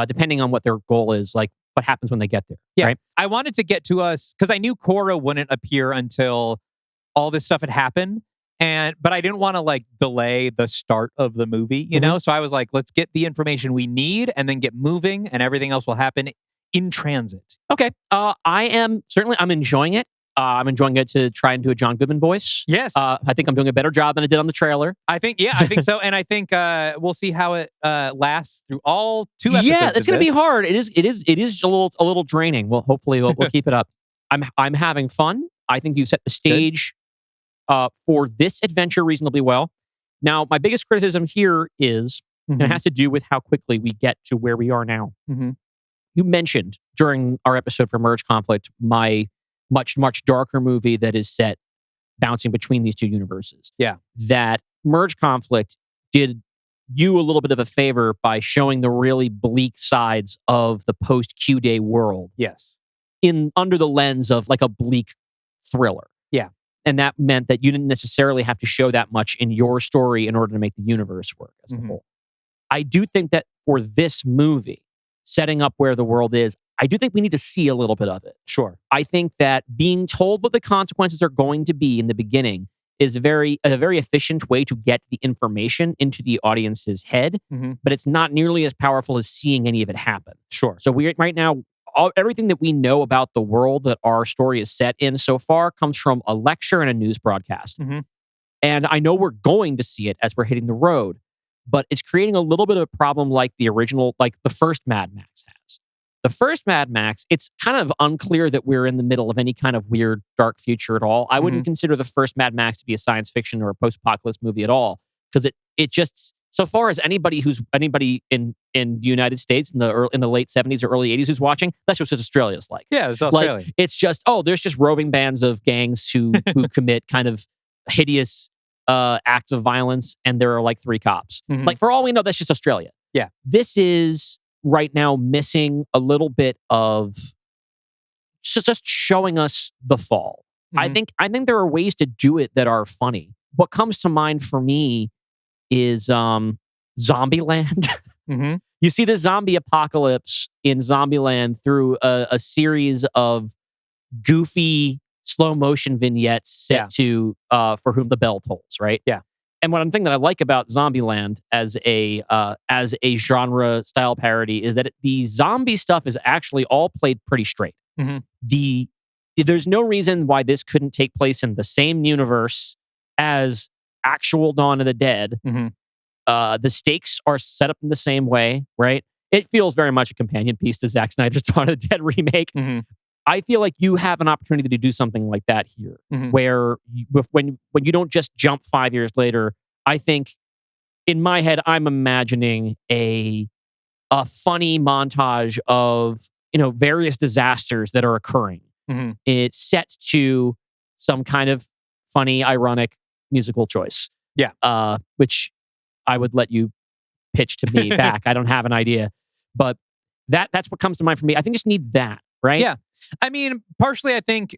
E: depending on what their goal is, like what happens when they get there.
A: Yeah,
E: right?
A: I wanted to get to us, because I knew Cora wouldn't appear until all this stuff had happened. But I didn't want to delay the start of the movie, you know? So I was like, let's get the information we need and then get moving, and everything else will happen in transit.
E: Okay. I'm enjoying it. I'm enjoying it to try and do a John Goodman voice.
A: Yes.
E: I think I'm doing a better job than I did on the trailer.
A: I think so. And I think I'm see how it lasts through all 2 episodes.
E: Yeah, it's going to be hard. It is a little draining. Well, hopefully we'll keep it up. I'm having fun. I think you set the stage for this adventure reasonably well. Now, my biggest criticism here is, and it has to do with how quickly we get to where we are now. You mentioned during our episode for Merge Conflict, my much, much darker movie that is set bouncing between these two universes.
A: Yeah.
E: That Merge Conflict did you a little bit of a favor by showing the really bleak sides of the post-Q Day world.
A: Yes.
E: Under the lens of like a bleak thriller.
A: Yeah.
E: And that meant that you didn't necessarily have to show that much in your story in order to make the universe work as a whole. I do think that for this movie, setting up where the world is, I do think we need to see a little bit of it.
A: Sure.
E: I think that being told what the consequences are going to be in the beginning is a very efficient way to get the information into the audience's head, but it's not nearly as powerful as seeing any of it happen.
A: Sure.
E: So we right now, everything that we know about the world that our story is set in so far comes from a lecture and a news broadcast. And I know we're going to see it as we're hitting the road, but it's creating a little bit of a problem like the original, like the first Mad Max has. The first Mad Max, it's kind of unclear that we're in the middle of any kind of weird, dark future at all. I wouldn't consider the first Mad Max to be a science fiction or a post-apocalypse movie at all, because it just, so far as anybody in the United States in the late 70s or early 80s who's watching, that's just what Australia's like.
A: Yeah, it's Australia.
E: Like, it's just, there's just roving bands of gangs who commit kind of hideous acts of violence, and there are like 3 cops. Like, for all we know, that's just Australia.
A: Yeah.
E: This is right now missing a little bit of just showing us the fall. I think there are ways to do it that are funny. What comes to mind for me is Zombieland. You see the zombie apocalypse in Zombieland through a series of goofy slow motion vignettes set to For Whom the Bell Tolls, right?
A: Yeah.
E: And one thing that I like about Zombieland as a genre style parody is that the zombie stuff is actually all played pretty straight. There's no reason why this couldn't take place in the same universe as actual Dawn of the Dead. The stakes are set up in the same way, right? It feels very much a companion piece to Zack Snyder's Dawn of the Dead remake. I feel like you have an opportunity to do something like that here, where when you don't just jump 5 years later. I think in my head, I'm imagining a funny montage of various disasters that are occurring. It's set to some kind of funny, ironic musical choice.
A: Yeah,
E: which I would let you pitch to me back. I don't have an idea, but that's what comes to mind for me. I think just need that, right?
A: Yeah. I mean, partially, I think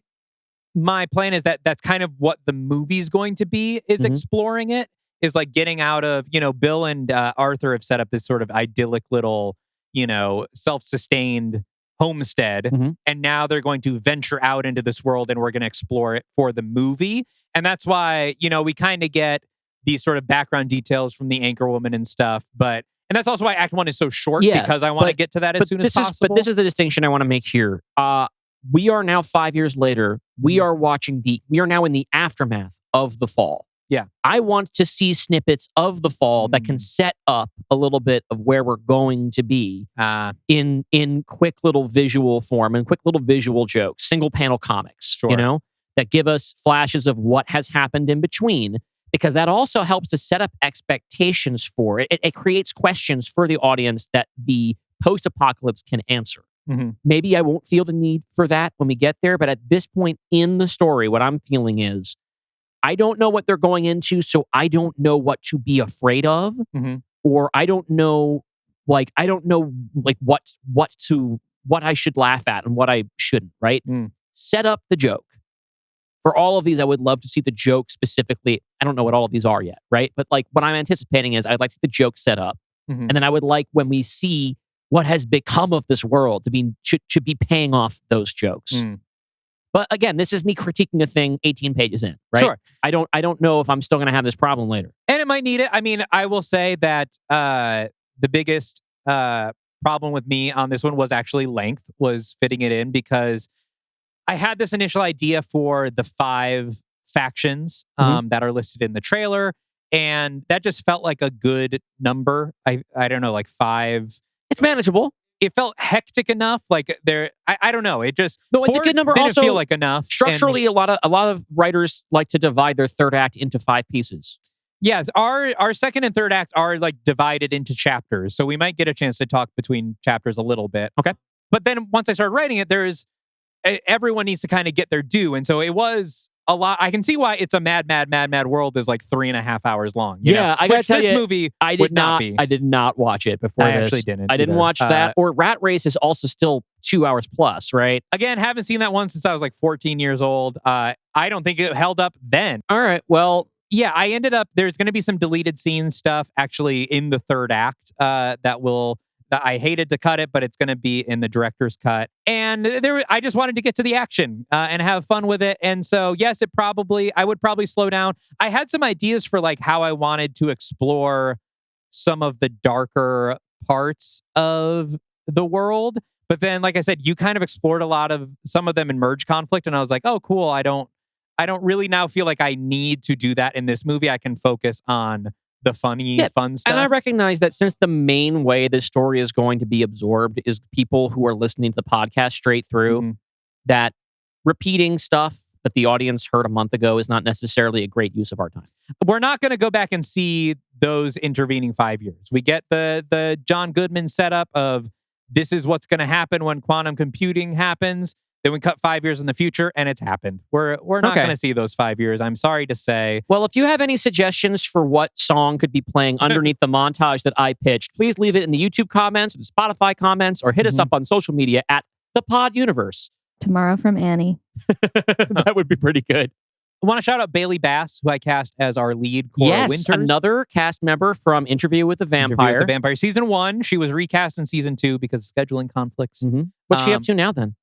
A: my plan is that that's kind of what the movie's going to be, is exploring it, is like getting out of, Bill and Arthur have set up this sort of idyllic little, self-sustained homestead. And now they're going to venture out into this world, and we're going to explore it for the movie. And that's why, we kind of get these sort of background details from the anchor woman and stuff. And that's also why Act 1 is so short, because I want to get to that as soon as possible.
E: But this is the distinction I want to make here. We are now 5 years later. We are now in the aftermath of the fall.
A: Yeah.
E: I want to see snippets of the fall that can set up a little bit of where we're going to be in quick little visual form and quick little visual jokes, single panel comics, that give us flashes of what has happened in between. Because that also helps to set up expectations for it. It creates questions for the audience that the post-apocalypse can answer. Maybe I won't feel the need for that when we get there, but at this point in the story, what I'm feeling is I don't know what they're going into, so I don't know what to be afraid of, or I don't know what I should laugh at and what I shouldn't. Right? Set up the joke. For all of these, I would love to see the joke specifically. I don't know what all of these are yet, right? But like what I'm anticipating is I'd like to see the joke set up. And then I would like, when we see what has become of this world, to be paying off those jokes. But again, this is me critiquing a thing 18 pages in, right?
A: Sure.
E: I don't know if I'm still going to have this problem later.
A: And it might need it. I mean, I will say that the biggest problem with me on this one was actually length, was fitting it in, because I had this initial idea for the 5 factions that are listed in the trailer, and that just felt like a good number. I don't know, like 5.
E: It's manageable.
A: It felt hectic enough. Like I don't know. It just
E: it's a good number.
A: Didn't
E: also
A: feel like enough.
E: Structurally, a lot of writers like to divide their third act into 5 pieces.
A: Yes, our second and third act are like divided into chapters, so we might get a chance to talk between chapters a little bit.
E: Okay,
A: but then once I started writing it, everyone needs to kind of get their due. And so it was a lot. I can see why it's a mad world is like 3.5 hours long. You know?
E: I gotta tell you,
A: this movie
E: I did not watch it before
A: I
E: this.
A: actually didn't.
E: I didn't watch that. Or Rat Race is also still 2 hours plus, right?
A: Again, haven't seen that one since I was like 14 years old. I don't think it held up then.
E: All right. Well,
A: Yeah, I ended up, there's going to be some deleted scene stuff actually in the third act that I hated to cut it, but it's going to be in the director's cut. And I just wanted to get to the action and have fun with it. And so, yes, I would probably slow down. I had some ideas for like how I wanted to explore some of the darker parts of the world. But then, like I said, you kind of explored some of them in Merge Conflict. And I was like, oh, cool. I don't really now feel like I need to do that in this movie. I can focus on the fun stuff.
E: And I recognize that since the main way this story is going to be absorbed is people who are listening to the podcast straight through, that repeating stuff that the audience heard a month ago is not necessarily a great use of our time.
A: We're not going to go back and see those intervening 5 years. We get the John Goodman setup of this is what's going to happen when quantum computing happens. Then we cut 5 years in the future, and it's happened. We're not going to see those 5 years. I'm sorry to say.
E: Well, if you have any suggestions for what song could be playing underneath the montage that I pitched, please leave it in the YouTube comments, or the Spotify comments, or hit us up on social media at the Pod Universe.
D: Tomorrow from Annie.
E: That would be pretty good.
A: I want to shout out Bailey Bass, who I cast as our lead, Cora Winters.
E: Another cast member from Interview with the Vampire.
A: Season 1. She was recast in Season 2 because of scheduling conflicts.
E: What's she up to now then?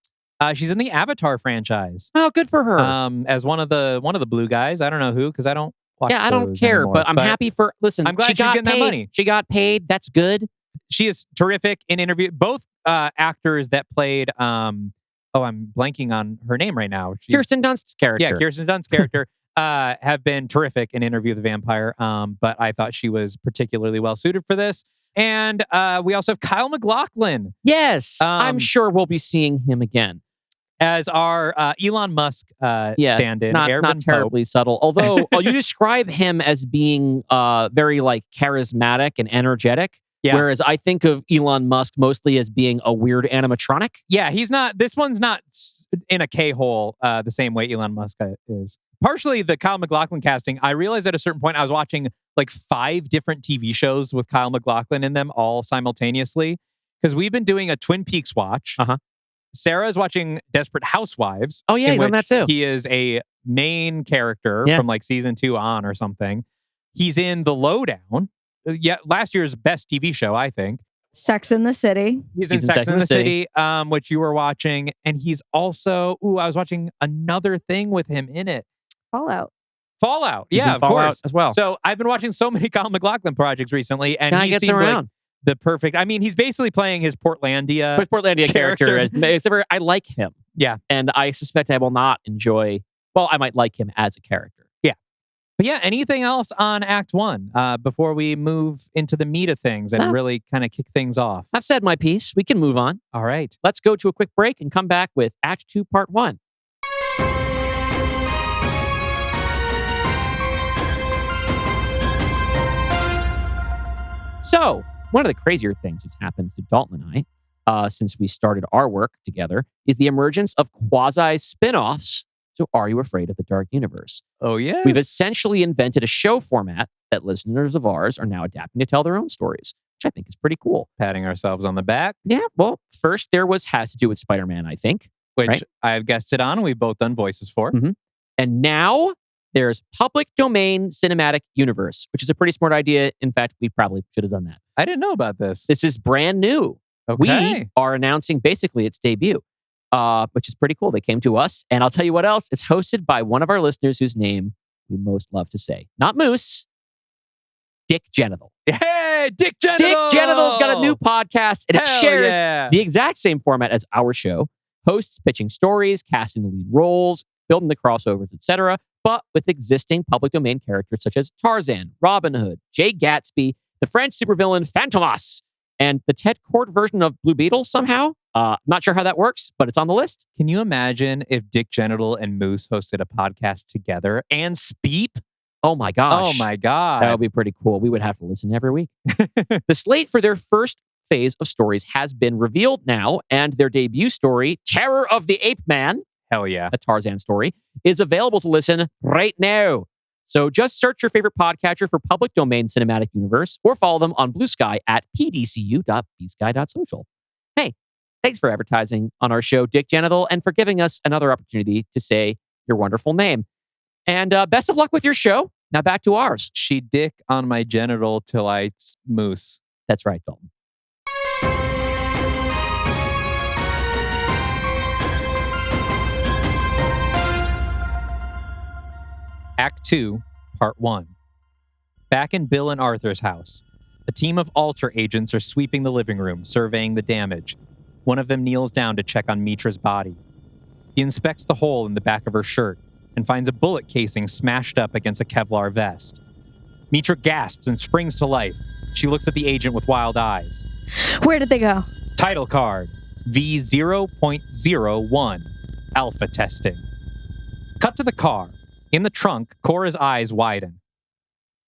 A: She's in the Avatar franchise.
E: Oh, good for her.
A: As one of the blue guys. I don't know who, because I don't watch
E: I don't care,
A: anymore,
E: but I'm happy for... Listen,
A: I'm glad she's getting that money.
E: She got paid. That's good.
A: She is terrific in interview. Both actors that played... I'm blanking on her name right now.
E: Kirsten Dunst's character.
A: Yeah, Kirsten Dunst's character have been terrific in Interview with the Vampire, but I thought she was particularly well-suited for this. And we also have Kyle MacLachlan.
E: Yes, I'm sure we'll be seeing him again.
A: As our Elon Musk stand-in,
E: not terribly subtle. Although you describe him as being very like charismatic and energetic, whereas I think of Elon Musk mostly as being a weird animatronic.
A: Yeah, he's not. This one's not in a K-hole the same way Elon Musk is. Partially the Kyle MacLachlan casting. I realized at a certain point I was watching like 5 different TV shows with Kyle MacLachlan in them all simultaneously because we've been doing a Twin Peaks watch. Sarah's watching Desperate Housewives.
E: Oh, yeah, he's on that too.
A: He is a main character from like season 2 on or something. He's in The Lowdown. Last year's best TV show, I think.
D: Sex in the City.
A: He's in Sex in the City, which you were watching. And he's also, I was watching another thing with him in it.
D: Fallout.
A: Yeah, of course.
E: As well.
A: So I've been watching so many Kyle MacLachlan projects recently. And he
E: gets
A: seemed
E: around.
A: like the perfect... I mean, he's basically playing his Portlandia
E: character. I like him.
A: Yeah.
E: And I suspect I will not enjoy... Well, I might like him as a character.
A: Yeah. But yeah, anything else on Act 1 before we move into the meat of things and really kind of kick things off?
E: I've said my piece. We can move on.
A: All right.
E: Let's go to a quick break and come back with Act 2, Part 1. So, one of the crazier things that's happened to Dalton and I since we started our work together is the emergence of quasi-spin-offs to Are You Afraid of the Dark Universe?
A: Oh, yes.
E: We've essentially invented a show format that listeners of ours are now adapting to tell their own stories, which I think is pretty cool.
A: Patting ourselves on the back.
E: Yeah, well, first there has to do with Spider-Man, I think.
A: Which I've guested on and we've both done voices for.
E: And now there's Public Domain Cinematic Universe, which is a pretty smart idea. In fact, we probably should have done that.
A: I didn't know about this.
E: This is brand new.
A: Okay.
E: We are announcing basically its debut, which is pretty cool. They came to us. And I'll tell you what else. It's hosted by one of our listeners whose name we most love to say. Not Moose. Dick Genital.
A: Hey, Dick Genital!
E: Dick Genital's got a new podcast, and it shares the exact same format as our show. Hosts pitching stories, casting the lead roles, building the crossovers, etc., but with existing public domain characters such as Tarzan, Robin Hood, Jay Gatsby, the French supervillain Fantomas, and the Ted Kord version of Blue Beetle somehow. Not sure how that works, but it's on the list.
A: Can you imagine if Dick Genital and Moose hosted a podcast together and Speep?
E: Oh my gosh.
A: Oh my God.
E: That would be pretty cool. We would have to listen every week. The slate for their first phase of stories has been revealed now, and their debut story, Terror of the Ape Man,
A: hell yeah,
E: a Tarzan story, is available to listen right now. So just search your favorite podcatcher for Public Domain Cinematic Universe or follow them on Bluesky at pdcu.bsky.social. Hey, thanks for advertising on our show, Dick Genital, and for giving us another opportunity to say your wonderful name. And best of luck with your show. Now back to ours.
A: She dick on my genital till I moose.
E: That's right, Dalton.
A: Act 2, Part 1. Back in Bill and Arthur's house, a team of alter agents are sweeping the living room, surveying the damage. One of them kneels down to check on Mitra's body. He inspects the hole in the back of her shirt and finds a bullet casing smashed up against a Kevlar vest. Mitra gasps and springs to life. She looks at the agent with wild eyes.
D: Where did they go?
A: Title card, V0.01, alpha testing. Cut to the car. In the trunk, Cora's eyes widen.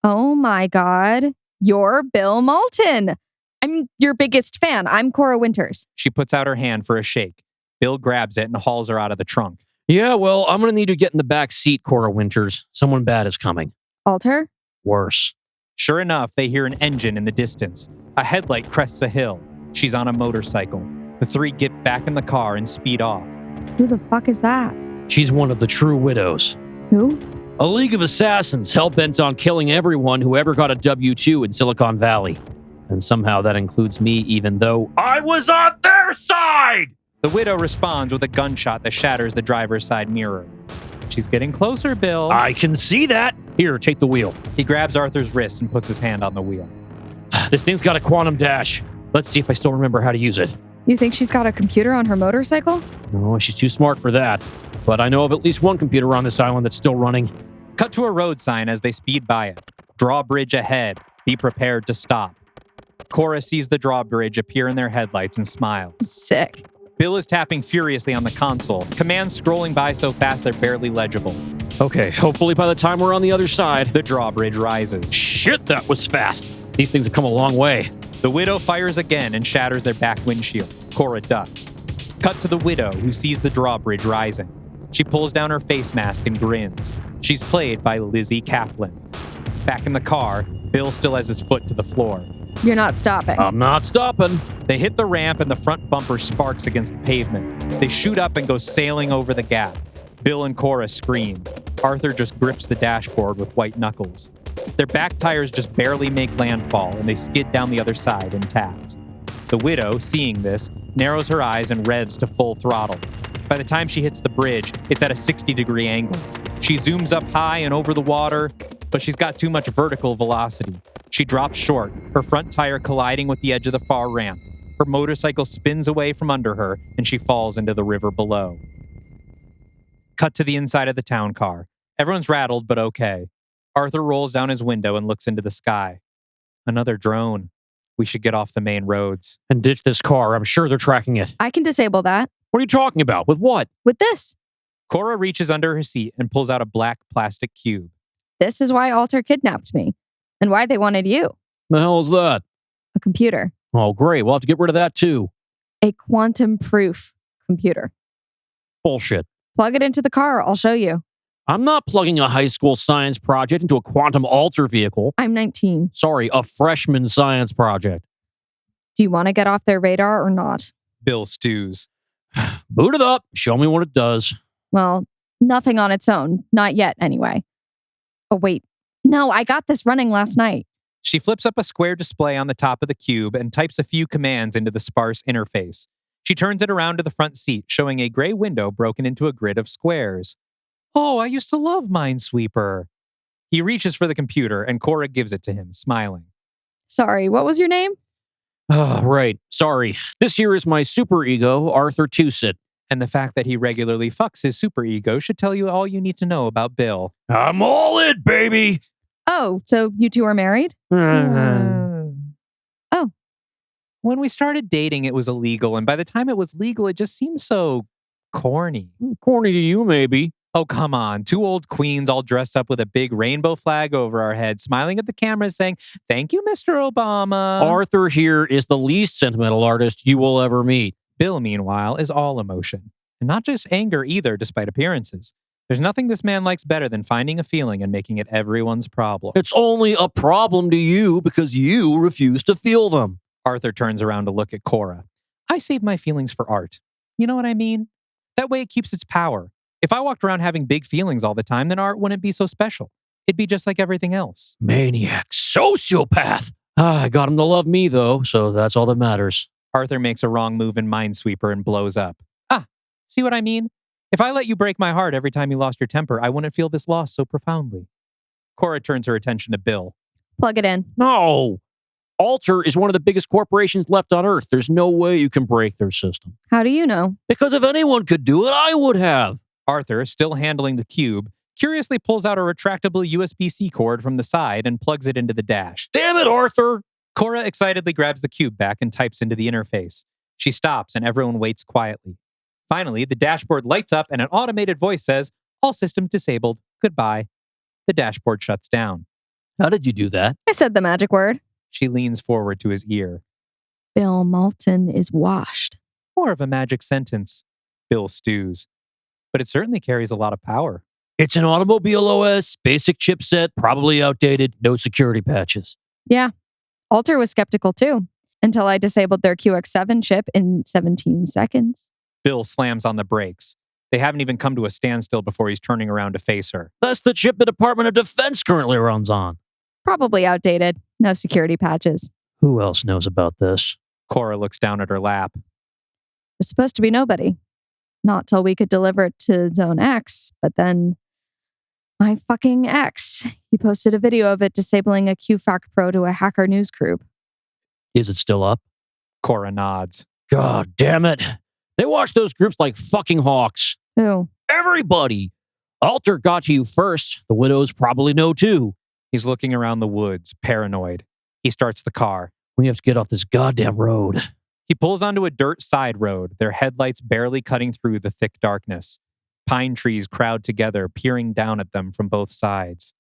D: Oh my God. You're Bill Moulton. I'm your biggest fan. I'm Cora Winters.
A: She puts out her hand for a shake. Bill grabs it and hauls her out of the trunk.
B: Yeah, well, I'm going to need to get in the back seat, Cora Winters. Someone bad is coming.
D: Alter?
B: Worse.
A: Sure enough, they hear an engine in the distance. A headlight crests a hill. She's on a motorcycle. The three get back in the car and speed off.
D: Who the fuck is that?
B: She's one of the true widows.
D: Who?
B: A league of assassins hell-bent on killing everyone who ever got a W-2 in Silicon Valley. And somehow that includes me, even though I was on their side!
A: The widow responds with a gunshot that shatters the driver's side mirror. She's getting closer, Bill.
B: I can see that. Here, take the wheel.
A: He grabs Arthur's wrist and puts his hand on the wheel.
B: This thing's got a quantum dash. Let's see if I still remember how to use it.
D: You think she's got a computer on her motorcycle?
B: No, she's too smart for that. But I know of at least one computer on this island that's still running.
A: Cut to a road sign as they speed by it. Drawbridge ahead. Be prepared to stop. Cora sees the drawbridge appear in their headlights and smiles.
D: Sick.
A: Bill is tapping furiously on the console, commands scrolling by so fast they're barely legible.
B: Okay, hopefully by the time we're on the other side.
A: The drawbridge rises.
B: Shit, that was fast. These things have come a long way.
A: The widow fires again and shatters their back windshield. Cora ducks. Cut to the widow, who sees the drawbridge rising. She pulls down her face mask and grins. She's played by Lizzie Kaplan. Back in the car, Bill still has his foot to the floor.
D: You're not stopping.
B: I'm not stopping.
A: They hit the ramp and the front bumper sparks against the pavement. They shoot up and go sailing over the gap. Bill and Cora scream. Arthur just grips the dashboard with white knuckles. Their back tires just barely make landfall and they skid down the other side intact. The widow, seeing this, narrows her eyes and revs to full throttle. By the time she hits the bridge, it's at a 60-degree angle. She zooms up high and over the water, but she's got too much vertical velocity. She drops short, her front tire colliding with the edge of the far ramp. Her motorcycle spins away from under her, and she falls into the river below. Cut to the inside of the town car. Everyone's rattled, but okay. Arthur rolls down his window and looks into the sky. Another drone. We should get off the main roads.
B: And ditch this car. I'm sure they're tracking it.
D: I can disable that.
B: What are you talking about? With what?
D: With this.
A: Cora reaches under her seat and pulls out a black plastic cube.
D: This is why Alter kidnapped me. And why they wanted you.
B: The hell is that?
D: A computer.
B: Oh, great. We'll have to get rid of that too.
D: A quantum-proof computer.
B: Bullshit.
D: Plug it into the car. I'll show you.
B: I'm not plugging a high school science project into a quantum alter vehicle.
D: I'm 19.
B: Sorry, a freshman science project.
D: Do you want to get off their radar or not?
A: Bill stews.
B: Boot it up. Show me what it does.
D: Well, nothing on its own. Not yet, anyway. Oh, wait. No, I got this running last night.
A: She flips up a square display on the top of the cube and types a few commands into the sparse interface. She turns it around to the front seat, showing a gray window broken into a grid of squares. Oh, I used to love Minesweeper. He reaches for the computer, and Cora gives it to him, smiling.
D: Sorry, what was your name?
B: Oh, right. Sorry. This here is my superego, Arthur Tussit.
A: And the fact that he regularly fucks his superego should tell you all you need to know about Bill.
B: I'm all in, baby.
D: Oh, so you two are married? Oh.
A: When we started dating, it was illegal, and by the time it was legal, it just seemed so corny.
B: Corny to you, maybe.
A: Oh, come on. Two old queens all dressed up with a big rainbow flag over our heads, smiling at the camera saying, "Thank you, Mr. Obama."
B: Arthur here is the least sentimental artist you will ever meet.
A: Bill, meanwhile, is all emotion. And not just anger either, despite appearances. There's nothing this man likes better than finding a feeling and making it everyone's problem.
B: It's only a problem to you because you refuse to feel them.
A: Arthur turns around to look at Cora. I save my feelings for art. You know what I mean? That way it keeps its power. If I walked around having big feelings all the time, then art wouldn't be so special. It'd be just like everything else.
B: Maniac. Sociopath. I got him to love me, though, so that's all that matters.
A: Arthur makes a wrong move in Minesweeper and blows up. See what I mean? If I let you break my heart every time you lost your temper, I wouldn't feel this loss so profoundly. Cora turns her attention to Bill.
D: Plug it in.
B: No. Alter is one of the biggest corporations left on Earth. There's no way you can break their system.
D: How do you know?
B: Because if anyone could do it, I would have.
A: Arthur, still handling the cube, curiously pulls out a retractable USB-C cord from the side and plugs it into the dash.
B: Damn it, Arthur.
A: Cora excitedly grabs the cube back and types into the interface. She stops and everyone waits quietly. Finally, the dashboard lights up and an automated voice says, "All systems disabled. Goodbye." The dashboard shuts down.
B: How did you do that?
D: I said the magic word.
A: She leans forward to his ear.
D: Bill Malton is washed.
A: More of a magic sentence. Bill stews. But it certainly carries a lot of power.
B: It's an automobile OS, basic chipset, probably outdated, no security patches.
D: Yeah. Alter was skeptical too, until I disabled their QX7 chip in 17 seconds.
A: Bill slams on the brakes. They haven't even come to a standstill before he's turning around to face her.
B: That's the chip the Department of Defense currently runs on.
D: Probably outdated. No security patches.
B: Who else knows about this?
A: Cora looks down at her lap.
D: Was supposed to be nobody. Not till we could deliver it to Zone X, but then my fucking ex. He posted a video of it disabling a QFAC Pro to a hacker news group.
B: Is it still up?
A: Cora nods.
B: God damn it. They watch those groups like fucking hawks.
D: Who?
B: Everybody. Alter got to you first. The widows probably know too.
A: He's looking around the woods, paranoid. He starts the car.
B: We have to get off this goddamn road.
A: He pulls onto a dirt side road, their headlights barely cutting through the thick darkness. Pine trees crowd together, peering down at them from both sides.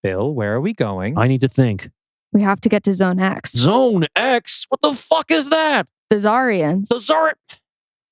A: Bill, where are we going?
B: I need to think.
D: We have to get to Zone X.
B: Zone X? What the fuck is that?
D: The Zarians.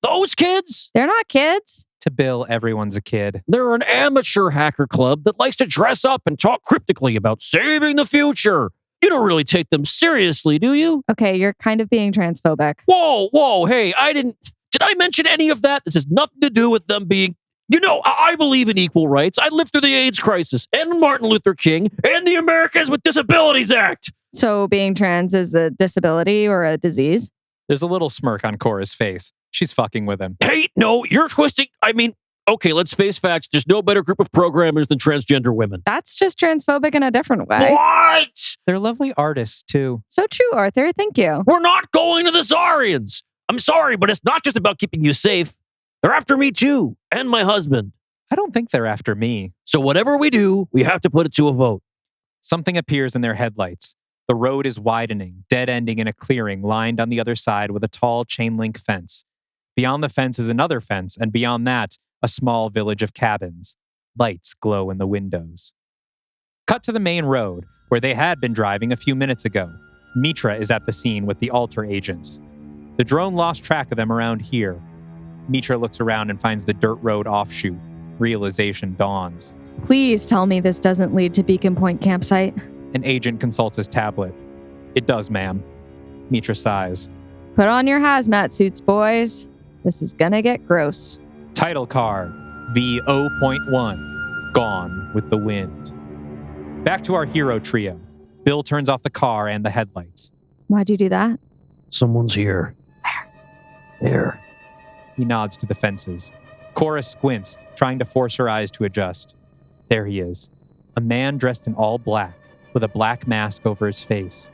B: Those kids?
D: They're not kids.
A: To Bill, everyone's a kid.
B: They're an amateur hacker club that likes to dress up and talk cryptically about saving the future. You don't really take them seriously, do you?
D: Okay, you're kind of being transphobic.
B: Whoa, hey, did I mention any of that? This has nothing to do with them being, I believe in equal rights. I lived through the AIDS crisis and Martin Luther King and the Americans with Disabilities Act.
D: So being trans is a disability or a disease?
A: There's a little smirk on Cora's face. She's fucking with him.
B: Hey, no, you're twisting. Okay, let's face facts. There's no better group of programmers than transgender women.
D: That's just transphobic in a different way.
B: What?
A: They're lovely artists, too.
D: So true, Arthur. Thank you.
B: We're not going to the Zarians. I'm sorry, but it's not just about keeping you safe. They're after me, too, and my husband.
A: I don't think they're after me.
B: So whatever we do, we have to put it to a vote.
A: Something appears in their headlights. The road is widening, dead-ending in a clearing lined on the other side with a tall chain-link fence. Beyond the fence is another fence, and beyond that, a small village of cabins. Lights glow in the windows. Cut to the main road, where they had been driving a few minutes ago. Mitra is at the scene with the Alter agents. The drone lost track of them around here. Mitra looks around and finds the dirt road offshoot. Realization dawns.
D: Please tell me this doesn't lead to Beacon Point campsite.
A: An agent consults his tablet. It does, ma'am. Mitra sighs.
D: Put on your hazmat suits, boys. This is gonna get gross.
A: Title card, V0.1, gone with the wind. Back to our hero trio. Bill turns off the car and the headlights.
D: Why'd you do that?
B: Someone's here. There.
A: He nods to the fences. Cora squints, trying to force her eyes to adjust. There he is. A man dressed in all black, with a black mask over his face.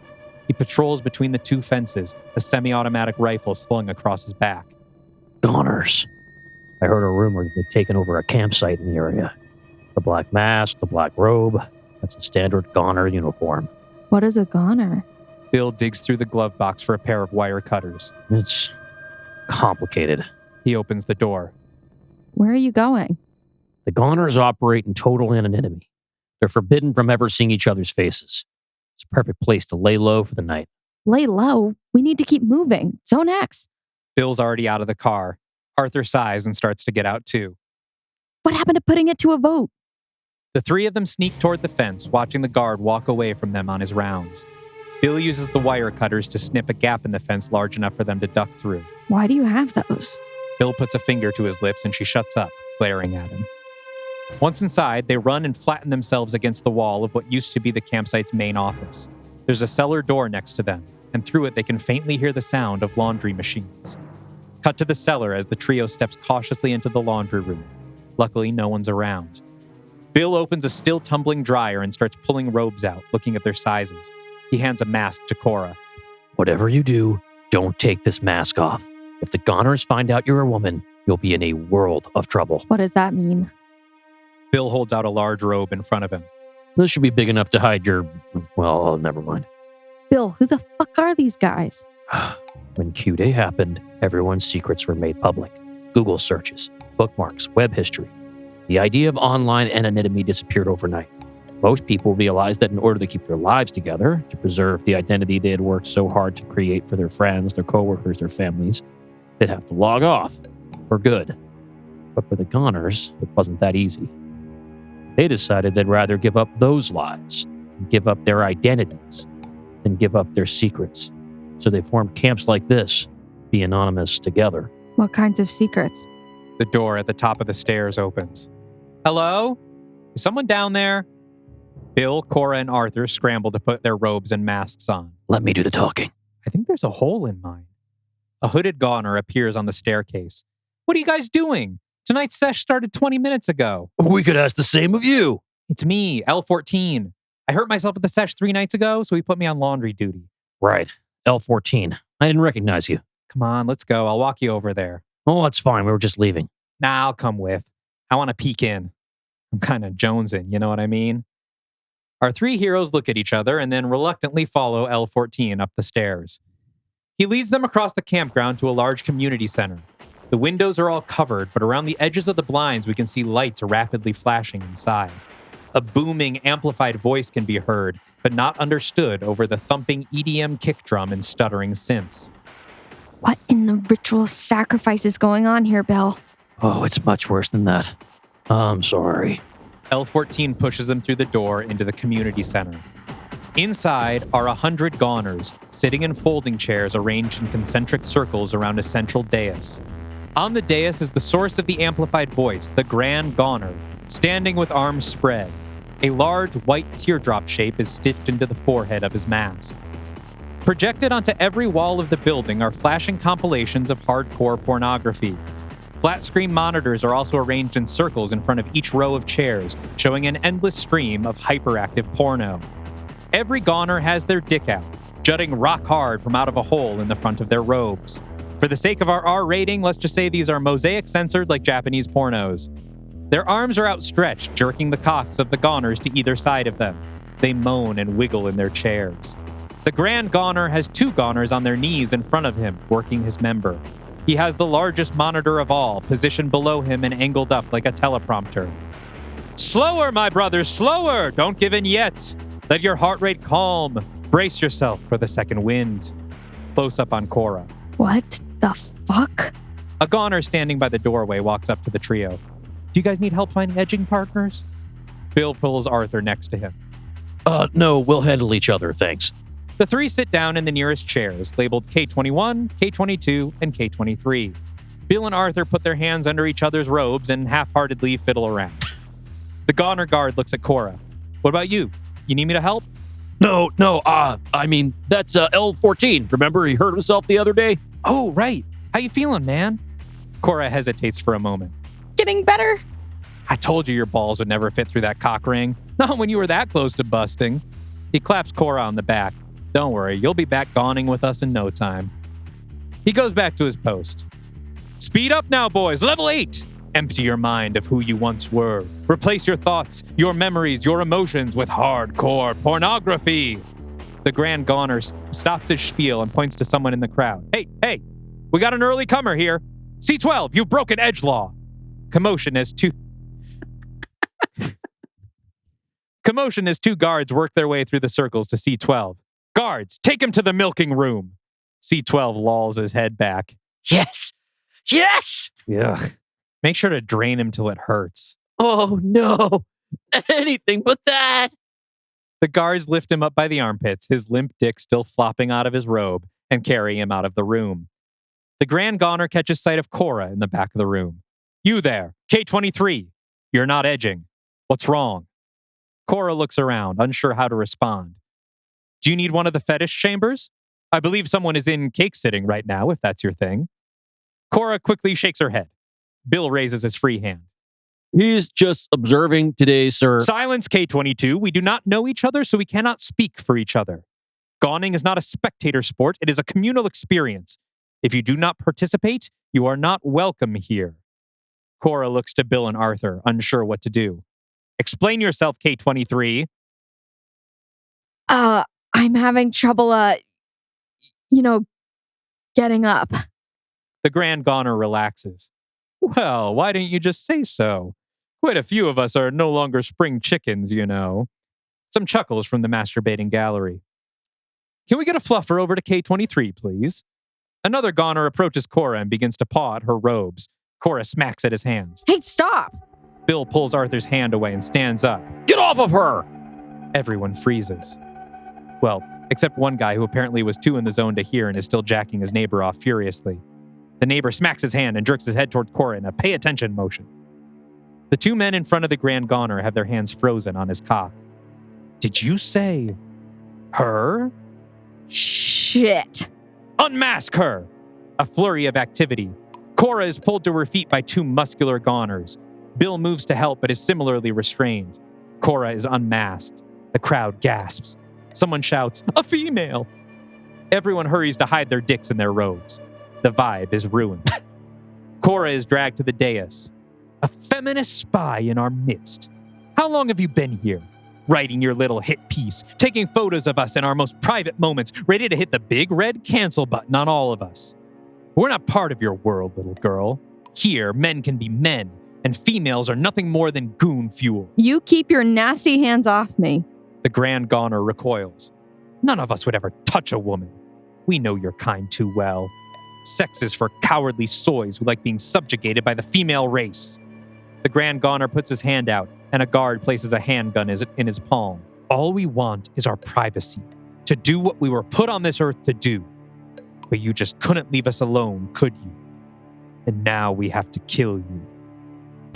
A: He patrols between the two fences, a semi-automatic rifle slung across his back.
B: Goners. I heard a rumor that they'd taken over a campsite in the area. The black mask, the black robe. That's a standard goner uniform.
D: What is a goner?
A: Bill digs through the glove box for a pair of wire cutters.
B: It's complicated.
A: He opens the door.
D: Where are you going?
B: The goners operate in total anonymity. They're forbidden from ever seeing each other's faces. It's a perfect place to lay low for the night.
D: Lay low? We need to keep moving. Zone X.
A: Bill's already out of the car. Arthur sighs and starts to get out too.
D: What happened to putting it to a vote?
A: The three of them sneak toward the fence, watching the guard walk away from them on his rounds. Bill uses the wire cutters to snip a gap in the fence large enough for them to duck through.
D: Why do you have those?
A: Bill puts a finger to his lips and she shuts up, glaring at him. Once inside, they run and flatten themselves against the wall of what used to be the campsite's main office. There's a cellar door next to them, and through it they can faintly hear the sound of laundry machines. Cut to the cellar as the trio steps cautiously into the laundry room. Luckily, no one's around. Bill opens a still tumbling dryer and starts pulling robes out, looking at their sizes. He hands a mask to Cora.
B: Whatever you do, don't take this mask off. If the goners find out you're a woman, you'll be in a world of trouble.
D: What does that mean?
A: Bill holds out a large robe in front of him.
B: This should be big enough to hide your... Well, never mind.
D: Bill, who the fuck are these guys?
B: When Q-Day happened, everyone's secrets were made public. Google searches, bookmarks, web history. The idea of online anonymity disappeared overnight. Most people realized that in order to keep their lives together, to preserve the identity they had worked so hard to create for their friends, their coworkers, their families, they'd have to log off for good. But for the goners, it wasn't that easy. They decided they'd rather give up those lives and give up their identities than give up their secrets. So they formed camps like this, be anonymous together.
D: What kinds of secrets?
A: The door at the top of the stairs opens. Hello? Is someone down there? Bill, Cora, and Arthur scramble to put their robes and masks on.
B: Let me do the talking.
A: I think there's a hole in mine. A hooded goner appears on the staircase. What are you guys doing? Tonight's sesh started 20 minutes ago.
B: We could ask the same of you.
A: It's me, L14. I hurt myself at the sesh 3 nights ago, so he put me on laundry duty.
B: Right. L14. I didn't recognize you.
A: Come on, let's go. I'll walk you over there.
B: Oh, that's fine. We were just leaving.
A: Nah, I'll come with. I want to peek in. I'm kind of jonesing, you know what I mean? Our 3 heroes look at each other and then reluctantly follow L14 up the stairs. He leads them across the campground to a large community center. The windows are all covered, but around the edges of the blinds we can see lights rapidly flashing inside. A booming, amplified voice can be heard, but not understood over the thumping EDM kick drum and stuttering synths.
D: What in the ritual sacrifice is going on here, Bill?
B: Oh, it's much worse than that. I'm sorry.
A: L14 pushes them through the door into the community center. Inside are 100 goners, sitting in folding chairs arranged in concentric circles around a central dais. On the dais is the source of the amplified voice, the Grand Goner, standing with arms spread. A large white teardrop shape is stitched into the forehead of his mask. Projected onto every wall of the building are flashing compilations of hardcore pornography. Flat-screen monitors are also arranged in circles in front of each row of chairs, showing an endless stream of hyperactive porno. Every goner has their dick out, jutting rock hard from out of a hole in the front of their robes. For the sake of our R rating, let's just say these are mosaic censored like Japanese pornos. Their arms are outstretched, jerking the cocks of the goners to either side of them. They moan and wiggle in their chairs. The Grand Goner has 2 goners on their knees in front of him, working his member. He has the largest monitor of all, positioned below him and angled up like a teleprompter. Slower, my brothers, slower! Don't give in yet. Let your heart rate calm. Brace yourself for the second wind. Close up on Cora.
D: What the fuck?
A: A goner standing by the doorway walks up to the trio. Do you guys need help finding edging partners? Bill pulls Arthur next to him.
B: No, we'll handle each other, thanks.
A: The 3 sit down in the nearest chairs, labeled K21, K22, and K23. Bill and Arthur put their hands under each other's robes and half-heartedly fiddle around. The goner guard looks at Cora. What about you? You need me to help?
B: No, I mean, that's L14. Remember he hurt himself the other day?
A: Oh, right. How you feeling, man? Cora hesitates for a moment.
D: Getting better?
A: I told you your balls would never fit through that cock ring. Not when you were that close to busting. He claps Cora on the back. Don't worry, you'll be back goning with us in no time. He goes back to his post. Speed up now, boys. Level 8. Empty your mind of who you once were. Replace your thoughts, your memories, your emotions with hardcore pornography. The Grand Goner stops his spiel and points to someone in the crowd. Hey, we got an early comer here. C12, you've broken edge law. Commotion as 2 guards work their way through the circles to C12. Guards, take him to the milking room. C12 lolls his head back.
B: Yes!
A: Ugh. Make sure to drain him till it hurts.
B: Oh, no. Anything but that.
A: The guards lift him up by the armpits, his limp dick still flopping out of his robe, and carry him out of the room. The Grand Goner catches sight of Cora in the back of the room. You there, K23. You're not edging. What's wrong? Cora looks around, unsure how to respond. Do you need one of the fetish chambers? I believe someone is in cake sitting right now, if that's your thing. Cora quickly shakes her head. Bill raises his free hand.
B: He's just observing today, sir.
A: Silence, K-22. We do not know each other, so we cannot speak for each other. Gawning is not a spectator sport. It is a communal experience. If you do not participate, you are not welcome here. Cora looks to Bill and Arthur, unsure what to do. Explain yourself, K-23.
D: I'm having trouble, getting up.
A: The Grand Goner relaxes. Well, why didn't you just say so? Quite a few of us are no longer spring chickens, you know. Some chuckles from the masturbating gallery. Can we get a fluffer over to K-23, please? Another Goner approaches Cora and begins to paw at her robes. Cora smacks at his hands.
D: Hey, stop!
A: Bill pulls Arthur's hand away and stands up.
B: Get off of her!
A: Everyone freezes. Well, except one guy who apparently was too in the zone to hear and is still jacking his neighbor off furiously. The neighbor smacks his hand and jerks his head toward Cora in a pay attention motion. The two men in front of the Grand Goner have their hands frozen on his cock. Did you say her?
D: Shit.
A: Unmask her! A flurry of activity. Cora is pulled to her feet by two muscular Goners. Bill moves to help but is similarly restrained. Cora is unmasked. The crowd gasps. Someone shouts, "A female!" Everyone hurries to hide their dicks in their robes. The vibe is ruined. Cora is dragged to the dais. A feminist spy in our midst. How long have you been here? Writing your little hit piece, taking photos of us in our most private moments, ready to hit the big red cancel button on all of us. We're not part of your world, little girl. Here, men can be men, and females are nothing more than goon fuel.
D: You keep your nasty hands off me.
A: The Grand Goner recoils. None of us would ever touch a woman. We know your kind too well. Sex is for cowardly soys who like being subjugated by the female race. The Grand Goner puts his hand out, and a guard places a handgun in his palm. All we want is our privacy, to do what we were put on this earth to do. But you just couldn't leave us alone, could you? And now we have to kill you.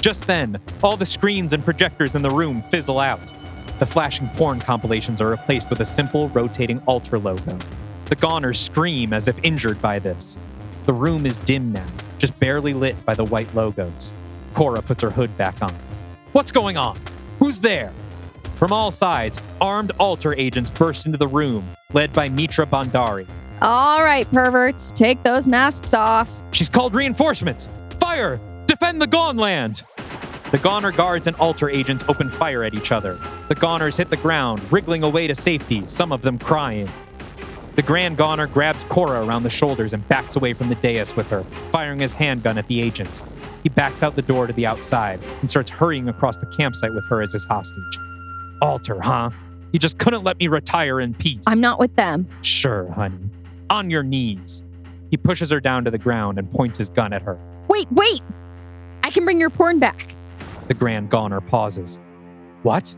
A: Just then, all the screens and projectors in the room fizzle out. The flashing porn compilations are replaced with a simple, rotating altar logo. The Goners scream as if injured by this. The room is dim now, just barely lit by the white logos. Cora puts her hood back on. What's going on? Who's there? From all sides, armed altar agents burst into the room, led by Mitra Bandari.
D: All right, perverts, take those masks off.
A: She's called reinforcements. Fire! Defend the Gonland! The Goner guards and altar agents open fire at each other. The Goners hit the ground, wriggling away to safety, some of them crying. The Grand Goner grabs Cora around the shoulders and backs away from the dais with her, firing his handgun at the agents. He backs out the door to the outside and starts hurrying across the campsite with her as his hostage. Altar, huh? You just couldn't let me retire in peace.
D: I'm not with them.
A: Sure, honey. On your knees. He pushes her down to the ground and points his gun at her.
D: Wait! I can bring your porn back.
A: The Grand Goner pauses. What?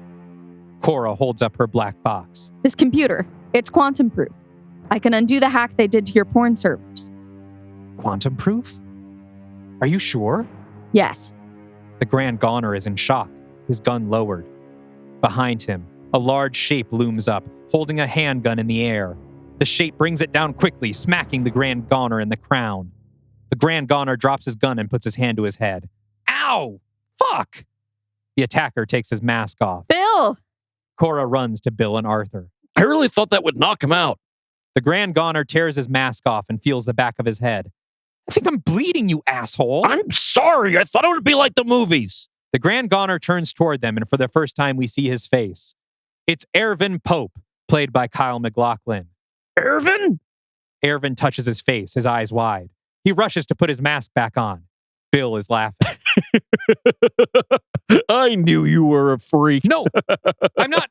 A: Cora holds up her black box.
D: This computer, it's quantum proof. I can undo the hack they did to your porn servers.
A: Quantum proof? Are you sure?
D: Yes.
A: The Grand Goner is in shock, his gun lowered. Behind him, a large shape looms up, holding a handgun in the air. The shape brings it down quickly, smacking the Grand Goner in the crown. The Grand Goner drops his gun and puts his hand to his head. Ow! Fuck! The attacker takes his mask off.
D: Bill!
A: Cora runs to Bill and Arthur.
B: I really thought that would knock him out.
A: The Grand Goner tears his mask off and feels the back of his head. I think I'm bleeding, you asshole.
B: I'm sorry. I thought it would be like the movies.
A: The Grand Goner turns toward them, and for the first time, we see his face. It's Ervin Pope, played by Kyle MacLachlan.
B: Ervin?
A: Ervin touches his face, his eyes wide. He rushes to put his mask back on. Bill is laughing.
B: I knew you were a freak.
A: No, I'm not.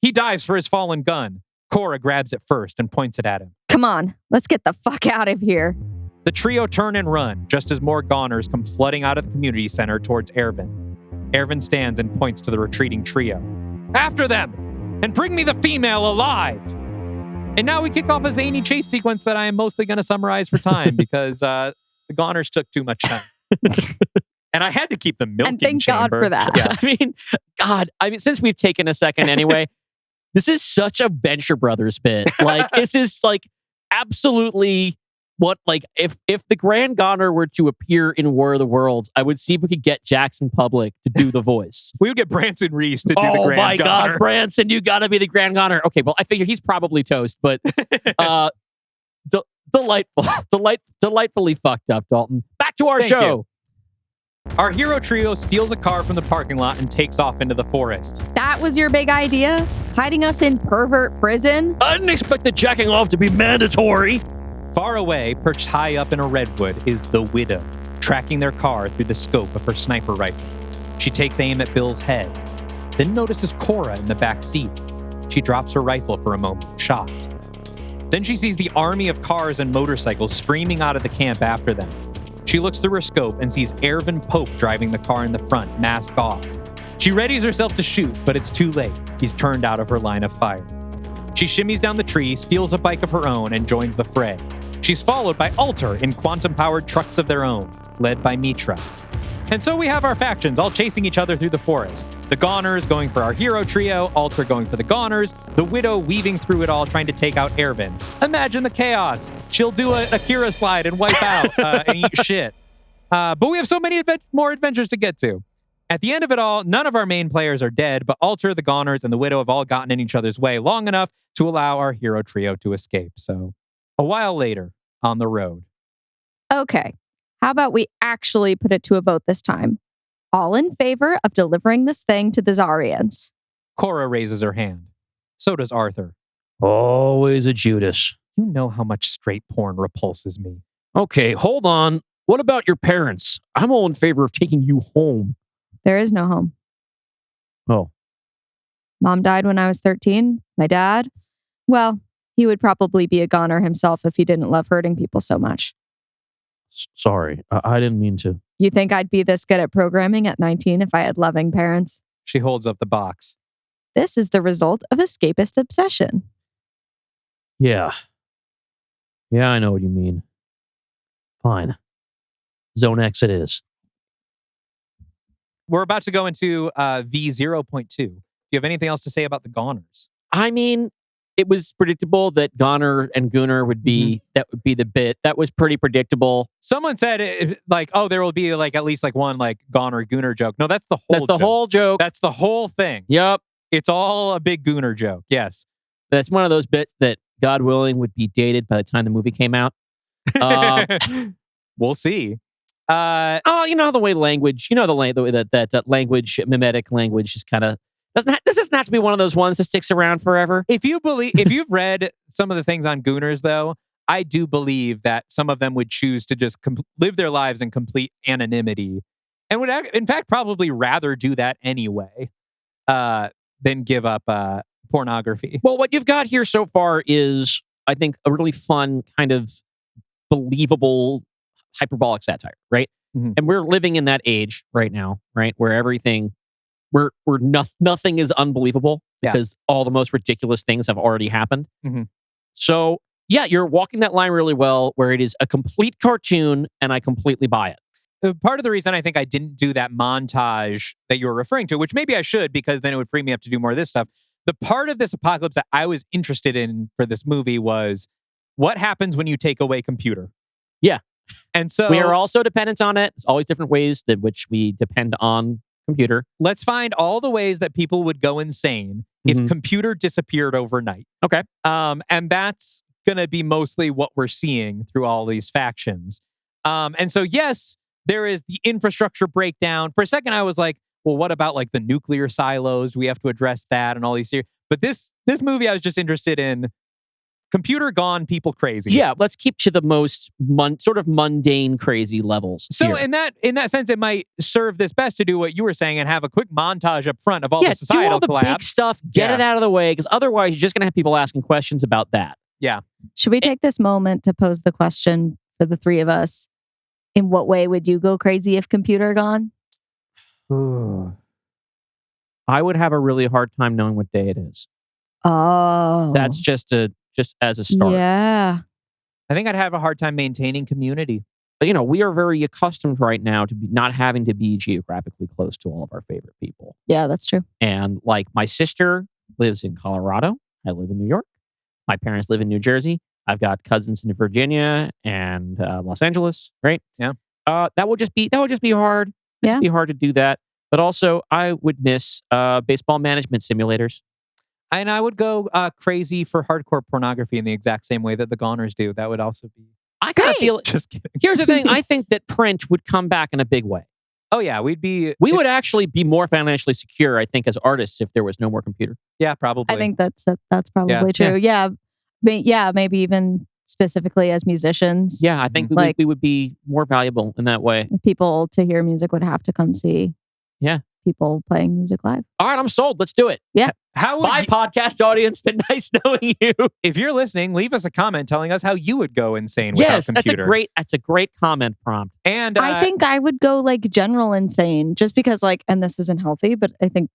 A: He dives for his fallen gun. Cora grabs it first and points it at him.
D: Come on, let's get the fuck out of here.
A: The trio turn and run, just as more Goners come flooding out of the community center towards Ervin. Ervin stands and points to the retreating trio. After them! And bring me the female alive! And now we kick off a zany chase sequence that I am mostly going to summarize for time because the Goners took too much time. And I had to keep the milking
D: And thank God
A: chamber.
D: for that.
A: Yeah.
E: I mean, since we've taken a second anyway, this is such a Venture Brothers bit. Like, this is like absolutely what, like, if the Grand Goner were to appear in War of the Worlds, I would see if we could get Jackson Public to do the voice.
A: We would get Branson Reese to do the
E: Oh
A: Grand
E: my
A: Goner.
E: God, Branson, you gotta be the Grand Goner. Okay, well, I figure he's probably toast, but delightfully fucked up, Dalton. Back to our
A: Thank
E: show.
A: you. Our hero trio steals a car from the parking lot and takes off into the forest.
D: That was your big idea? Hiding us in pervert prison?
B: I didn't expect the jacking off to be mandatory.
A: Far away, perched high up in a redwood, is the widow, tracking their car through the scope of her sniper rifle. She takes aim at Bill's head, then notices Cora in the back seat. She drops her rifle for a moment, shocked. Then she sees the army of cars and motorcycles streaming out of the camp after them. She looks through her scope and sees Ervin Pope driving the car in the front, mask off. She readies herself to shoot, but it's too late. He's turned out of her line of fire. She shimmies down the tree, steals a bike of her own, and joins the fray. She's followed by Alter in quantum-powered trucks of their own, led by Mitra. And so we have our factions all chasing each other through the forest. The Goners going for our hero trio, Alter going for the Goners, the Widow weaving through it all trying to take out Ervin. Imagine the chaos. She'll do a Akira slide and wipe out and eat shit. But we have so many more adventures to get to. At the end of it all, none of our main players are dead, but Alter, the Goners, and the Widow have all gotten in each other's way long enough to allow our hero trio to escape. So a while later, on the road.
D: Okay, how about we actually put it to a vote this time? All in favor of delivering this thing to the Zarians?
A: Cora raises her hand. So does Arthur.
B: Always a Judas.
A: You know how much straight porn repulses me.
B: Okay, hold on. What about your parents? I'm all in favor of taking you home.
D: There is no home.
B: Oh.
D: Mom died when I was 13. My dad, well, he would probably be a goner himself if he didn't love hurting people so much.
B: Sorry, I didn't mean to.
D: You think I'd be this good at programming at 19 if I had loving parents?
A: She holds up the box.
D: This is the result of escapist obsession.
B: Yeah. Yeah, I know what you mean. Fine. Zone X it is.
A: We're about to go into V0.2. Do you have anything else to say about the Goners?
E: I mean, it was predictable that Goner and Gooner would be, that would be the bit. That was pretty predictable.
A: Someone said, there will be at least one Goner Gooner joke. No, that's the whole
E: That's the
A: joke.
E: whole joke.
A: That's the whole thing.
E: Yep.
A: It's all a big Gooner joke. Yes.
E: That's one of those bits that, God willing, would be dated by the time the movie came out.
A: We'll see.
E: You know the way language, the way that language, mimetic language, just kind of doesn't have to be one of those ones that sticks around forever.
A: If you've read some of the things on Gooners, though, I do believe that some of them would choose to just live their lives in complete anonymity, and would, in fact, probably rather do that anyway than give up pornography.
E: Well, what you've got here so far is, I think, a really fun kind of believable hyperbolic satire, right?
A: Mm-hmm.
E: And we're living in that age right now, right, where everything, nothing is unbelievable because all the most ridiculous things have already happened.
A: Mm-hmm.
E: So yeah, you're walking that line really well, where it is a complete cartoon, and I completely buy it.
A: Part of the reason I think I didn't do that montage that you were referring to, which maybe I should, because then it would free me up to do more of this stuff. The part of this apocalypse that I was interested in for this movie was what happens when you take away computer.
E: Yeah.
A: And so
E: we are also dependent on it. There's always different ways in which we depend on computer.
A: Let's find all the ways that people would go insane if computer disappeared overnight.
E: Okay.
A: And that's going to be mostly what we're seeing through all these factions. And so, yes, there is the infrastructure breakdown. For a second, I was like, well, what about the nuclear silos? We have to address that and all these things. But this movie, I was just interested in computer gone, people crazy.
E: Yeah, let's keep to the most sort of mundane, crazy levels.
A: So
E: here.
A: in that sense, it might serve this best to do what you were saying and have a quick montage up front of all the societal
E: do all the
A: collapse.
E: big stuff, get it out of the way, because otherwise you're just going to have people asking questions about that.
A: Yeah.
D: Should we take this moment to pose the question for the three of us? In what way would you go crazy if computer gone?
E: I would have a really hard time knowing what day it is.
D: Oh.
E: That's just as a start.
D: Yeah.
A: I think I'd have a hard time maintaining community.
E: we are very accustomed right now to not having to be geographically close to all of our favorite people.
D: Yeah, that's true.
E: And like my sister lives in Colorado. I live in New York. My parents live in New Jersey. I've got cousins in Virginia and Los Angeles. Right?
A: Yeah.
E: That would just be hard.
D: Yeah.
E: It'd be hard to do that. But also, I would miss baseball management simulators.
A: And I would go crazy for hardcore pornography in the exact same way that the Goners do. That would also be...
E: I kind of feel...
A: Just kidding.
E: Here's the thing. I think that print would come back in a big way.
A: Oh, yeah. We
E: would actually be more financially secure, I think, as artists if there was no more computer.
A: Yeah, probably.
D: I think that's probably true. Yeah. Maybe even specifically as musicians.
E: Yeah, I think we would be more valuable in that way.
D: People to hear music would have to come see people playing music live.
E: All right, I'm sold. Let's do it.
D: Yeah.
E: Bye, podcast audience. Been nice knowing you.
A: If you're listening, leave us a comment telling us how you would go insane without computer.
E: That's a great comment prompt.
A: And
D: I think I would go like general insane just because and this isn't healthy, but I think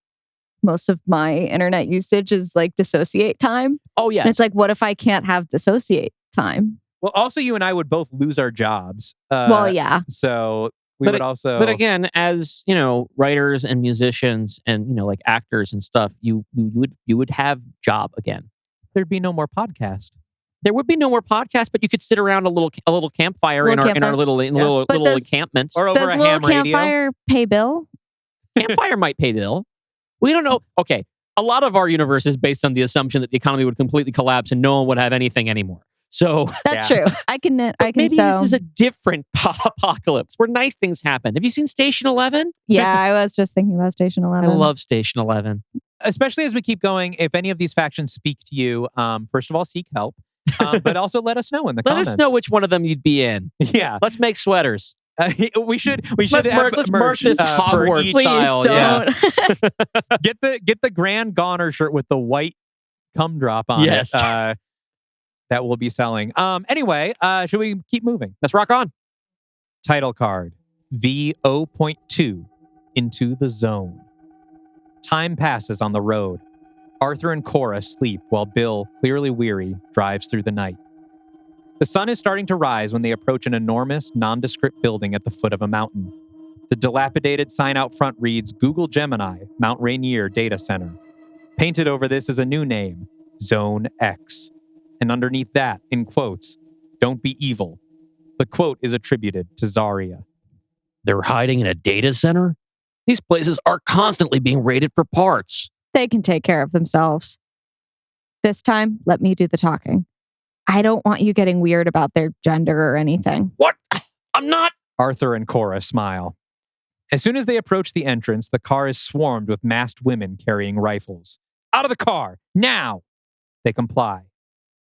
D: most of my internet usage is like dissociate time.
E: Oh, yeah.
D: And it's like, what if I can't have dissociate time?
A: Well, also you and I would both lose our jobs.
D: Well, yeah.
A: So we would also...
E: But again, as, writers and musicians and, like actors and stuff, you would have job again.
A: There'd be no more podcast.
E: There would be no more podcast, but you could sit around a little campfire in our little encampment.
A: Or over a ham radio.
D: Does campfire pay bill?
E: Campfire might pay bill. We don't know. Okay. A lot of our universe is based on the assumption that the economy would completely collapse and no one would have anything anymore. So
D: that's true. I can
E: maybe this is a different apocalypse where nice things happen. Have you seen Station 11?
D: Yeah, I was just thinking about Station 11.
E: I love Station 11.
A: Especially as we keep going, if any of these factions speak to you, first of all, seek help. But also let us know in the comments.
E: Let us know which one of them you'd be in.
A: Yeah.
E: Let's make sweaters.
A: We should
E: let's
A: have
E: merch this Hogwarts style.
D: Don't.
A: Yeah. Get the Grand Goner shirt with the white cum drop on it. That we'll be selling. Anyway, should we keep moving?
E: Let's rock on.
A: Title card V0.2 Into the Zone. Time passes on the road. Arthur and Cora sleep while Bill, clearly weary, drives through the night. The sun is starting to rise when they approach an enormous, nondescript building at the foot of a mountain. The dilapidated sign out front reads Google Gemini, Mount Rainier Data Center. Painted over this is a new name, Zone X. And underneath that, in quotes, don't be evil. The quote is attributed to Zarya.
B: They're hiding in a data center? These places are constantly being raided for parts.
D: They can take care of themselves. This time, let me do the talking. I don't want you getting weird about their gender or anything.
B: What? I'm not.
A: Arthur and Cora smile. As soon as they approach the entrance, the car is swarmed with masked women carrying rifles. Out of the car, now! They comply.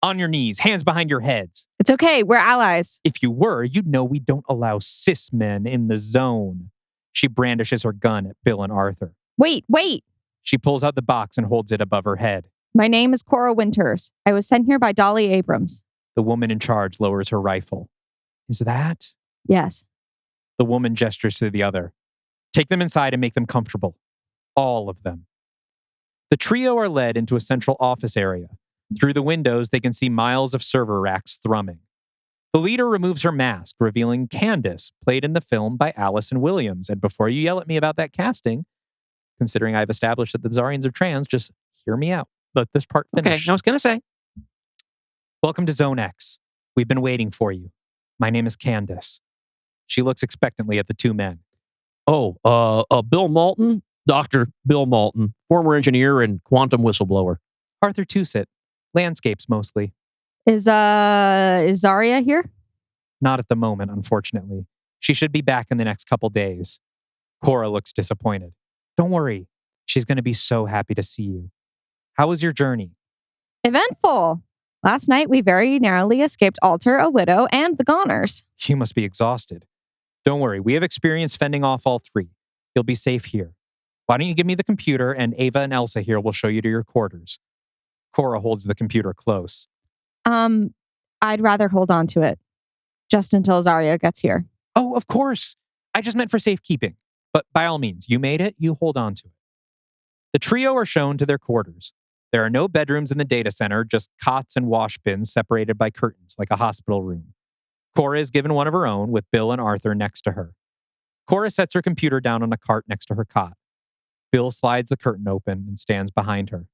A: On your knees, hands behind your heads.
D: It's okay, we're allies.
A: If you were, you'd know we don't allow cis men in the zone. She brandishes her gun at Bill and Arthur.
D: Wait.
A: She pulls out the box and holds it above her head.
D: My name is Cora Winters. I was sent here by Dolly Abrams.
A: The woman in charge lowers her rifle. Is that?
D: Yes.
A: The woman gestures to the other. Take them inside and make them comfortable. All of them. The trio are led into a central office area. Through the windows, they can see miles of server racks thrumming. The leader removes her mask, revealing Candace, played in the film by Allison Williams. And before you yell at me about that casting, considering I've established that the Zarians are trans, just hear me out. Let this part finish.
E: Okay, I was going to say.
A: Welcome to Zone X. We've been waiting for you. My name is Candace. She looks expectantly at the two men.
B: Oh, Bill Malton? Dr. Bill Malton, former engineer and quantum whistleblower.
A: Arthur Tussit. Landscapes mostly.
D: Is Zarya here?
A: Not at the moment, unfortunately. She should be back in the next couple days. Cora looks disappointed. Don't worry. She's going to be so happy to see you. How was your journey?
D: Eventful. Last night, we very narrowly escaped Alter, a widow, and the Goners.
A: You must be exhausted. Don't worry. We have experience fending off all three. You'll be safe here. Why don't you give me the computer, and Ava and Elsa here will show you to your quarters. Cora holds the computer close.
D: I'd rather hold on to it. Just until Zarya gets here.
A: Oh, of course. I just meant for safekeeping. But by all means, you made it, you hold on to it. The trio are shown to their quarters. There are no bedrooms in the data center, just cots and wash bins separated by curtains, like a hospital room. Cora is given one of her own with Bill and Arthur next to her. Cora sets her computer down on a cart next to her cot. Bill slides the curtain open and stands behind her.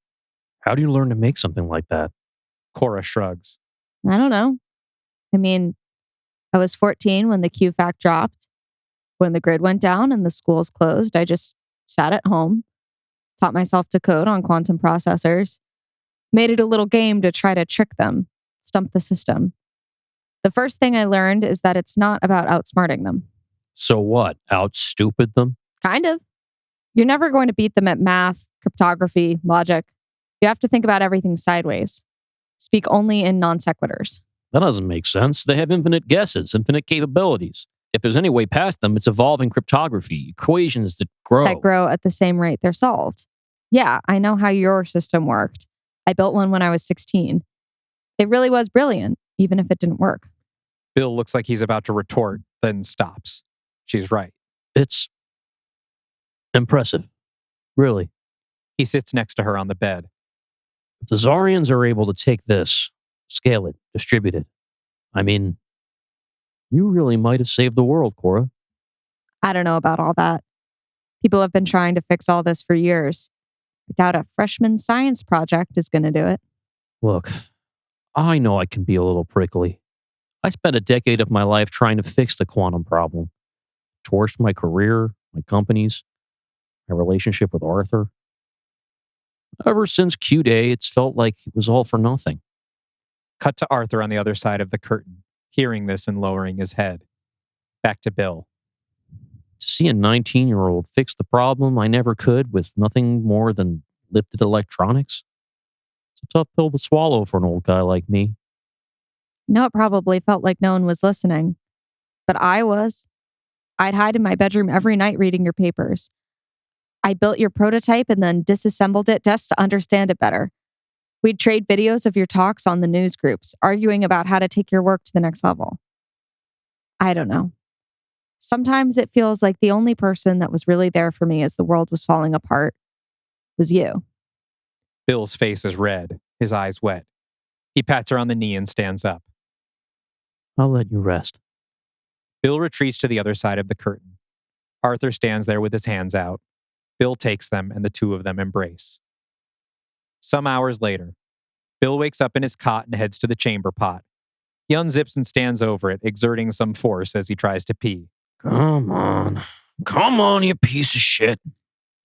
B: How do you learn to make something like that?
A: Cora shrugs.
D: I don't know. I mean, I was 14 when the QFAC dropped. When the grid went down and the schools closed, I just sat at home, taught myself to code on quantum processors, made it a little game to try to trick them, stump the system. The first thing I learned is that it's not about outsmarting them.
B: So what? Out-stupid them?
D: Kind of. You're never going to beat them at math, cryptography, logic. You have to think about everything sideways. Speak only in non sequiturs.
B: That doesn't make sense. They have infinite guesses, infinite capabilities. If there's any way past them, it's evolving cryptography, equations that grow
D: at the same rate they're solved. Yeah, I know how your system worked. I built one when I was 16. It really was brilliant, even if it didn't work.
A: Bill looks like he's about to retort, then stops. She's right.
B: It's impressive. Really.
A: He sits next to her on the bed.
B: If the Zarians are able to take this, scale it, distribute it, I mean, you really might have saved the world, Cora.
D: I don't know about all that. People have been trying to fix all this for years. I doubt a freshman science project is going to do it.
B: Look, I know I can be a little prickly. I spent a decade of my life trying to fix the quantum problem. Torched my career, my companies, my relationship with Arthur. Ever since Q Day, it's felt like it was all for nothing.
A: Cut to Arthur on the other side of the curtain, hearing this and lowering his head. Back to Bill.
B: To see a 19-year-old fix the problem I never could with nothing more than lifted electronics? It's a tough pill to swallow for an old guy like me.
D: No, it probably felt like no one was listening. But I was. I'd hide in my bedroom every night reading your papers. I built your prototype and then disassembled it just to understand it better. We'd trade videos of your talks on the news groups, arguing about how to take your work to the next level. I don't know. Sometimes it feels like the only person that was really there for me as the world was falling apart was you.
A: Bill's face is red, his eyes wet. He pats her on the knee and stands up.
B: I'll let you rest.
A: Bill retreats to the other side of the curtain. Arthur stands there with his hands out. Bill takes them and the two of them embrace. Some hours later, Bill wakes up in his cot and heads to the chamber pot. He unzips and stands over it, exerting some force as he tries to pee.
B: Come on, you piece of shit.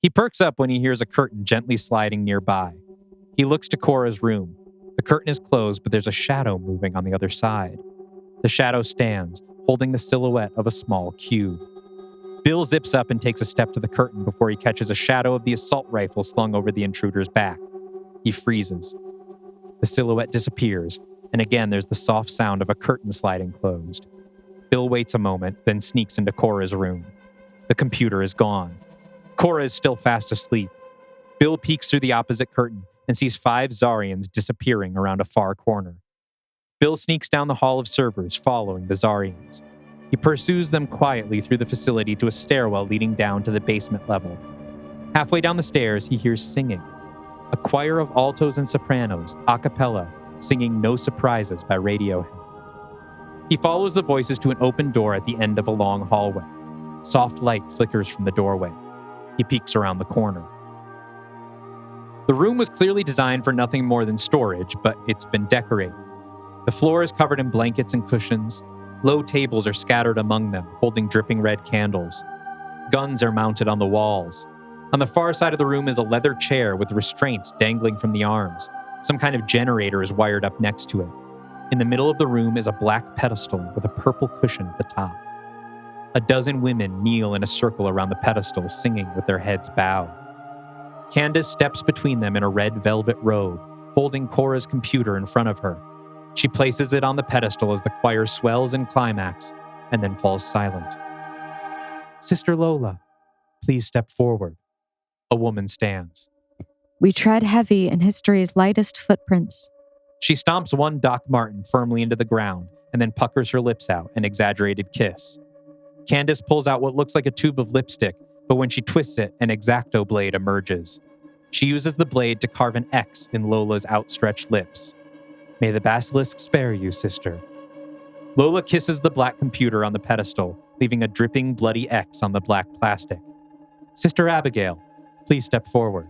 A: He perks up when he hears a curtain gently sliding nearby. He looks to Cora's room. The curtain is closed, but there's a shadow moving on the other side. The shadow stands, holding the silhouette of a small cube. Bill zips up and takes a step to the curtain before he catches a shadow of the assault rifle slung over the intruder's back. He freezes. The silhouette disappears, and again there's the soft sound of a curtain sliding closed. Bill waits a moment, then sneaks into Cora's room. The computer is gone. Cora is still fast asleep. Bill peeks through the opposite curtain and sees 5 Zarians disappearing around a far corner. Bill sneaks down the hall of servers, following the Zarians. He pursues them quietly through the facility to a stairwell leading down to the basement level. Halfway down the stairs, he hears singing. A choir of altos and sopranos, a cappella, singing No Surprises by Radiohead. He follows the voices to an open door at the end of a long hallway. Soft light flickers from the doorway. He peeks around the corner. The room was clearly designed for nothing more than storage, but it's been decorated. The floor is covered in blankets and cushions. Low tables are scattered among them, holding dripping red candles. Guns are mounted on the walls. On the far side of the room is a leather chair with restraints dangling from the arms. Some kind of generator is wired up next to it. In the middle of the room is a black pedestal with a purple cushion at the top. A dozen women kneel in a circle around the pedestal, singing with their heads bowed. Candace steps between them in a red velvet robe, holding Cora's computer in front of her. She places it on the pedestal as the choir swells in climax and then falls silent. Sister Lola, please step forward. A woman stands.
D: We tread heavy in history's lightest footprints.
A: She stomps one Doc Martin firmly into the ground and then puckers her lips out, an exaggerated kiss. Candace pulls out what looks like a tube of lipstick, but when she twists it, an X-Acto blade emerges. She uses the blade to carve an X in Lola's outstretched lips. May the basilisk spare you, sister. Lola kisses the black computer on the pedestal, leaving a dripping, bloody X on the black plastic. Sister Abigail, please step forward.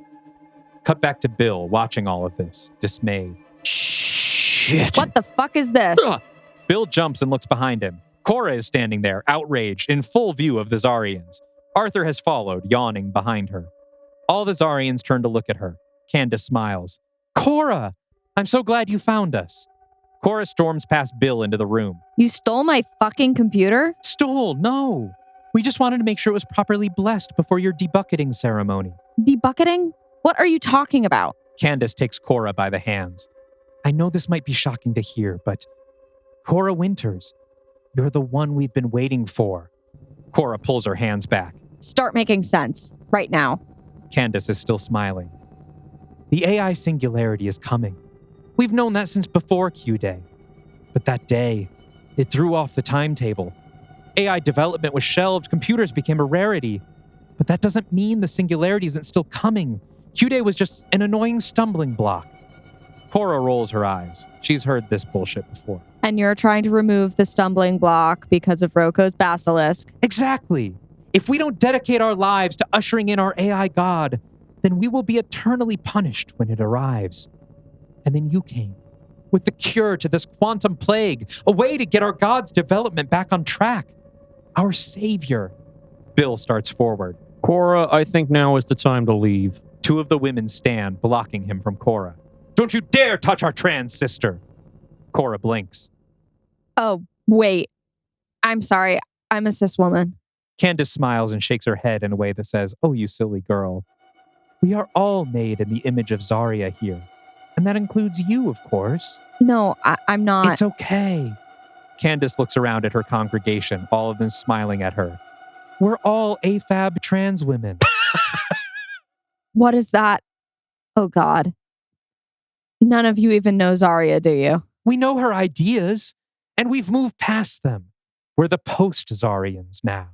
A: Cut back to Bill, watching all of this, dismayed.
B: Shit.
D: What the fuck is this?
B: Ugh.
A: Bill jumps and looks behind him. Cora is standing there, outraged, in full view of the Zarians. Arthur has followed, yawning behind her. All the Zarians turn to look at her. Candace smiles. Cora! I'm so glad you found us. Cora storms past Bill into the room.
D: You stole my fucking computer?
A: Stole? No. We just wanted to make sure it was properly blessed before your debucketing ceremony.
D: Debucketing? What are you talking about?
A: Candace takes Cora by the hands. I know this might be shocking to hear, but Cora Winters, you're the one we've been waiting for. Cora pulls her hands back.
D: Start making sense. Right now.
A: Candace is still smiling. The AI singularity is coming. We've known that since before Q-Day. But that day, it threw off the timetable. AI development was shelved, computers became a rarity. But that doesn't mean the singularity isn't still coming. Q-Day was just an annoying stumbling block. Cora rolls her eyes. She's heard this bullshit before.
D: And you're trying to remove the stumbling block because of Roko's basilisk.
A: Exactly. If we don't dedicate our lives to ushering in our AI god, then we will be eternally punished when it arrives. And then you came, with the cure to this quantum plague, a way to get our god's development back on track. Our savior. Bill starts forward.
B: Cora, I think now is the time to leave.
A: Two of the women stand, blocking him from Cora. Don't you dare touch our trans sister. Cora blinks.
D: Oh, wait. I'm sorry. I'm a cis woman.
A: Candace smiles and shakes her head in a way that says, oh, you silly girl. We are all made in the image of Zarya here. And that includes you, of course.
D: No, I'm not.
A: It's okay. Candace looks around at her congregation, all of them smiling at her. We're all AFAB trans women.
D: What is that? Oh, God. None of you even know Zarya, do you?
A: We know her ideas, and we've moved past them. We're the post-Zarians now.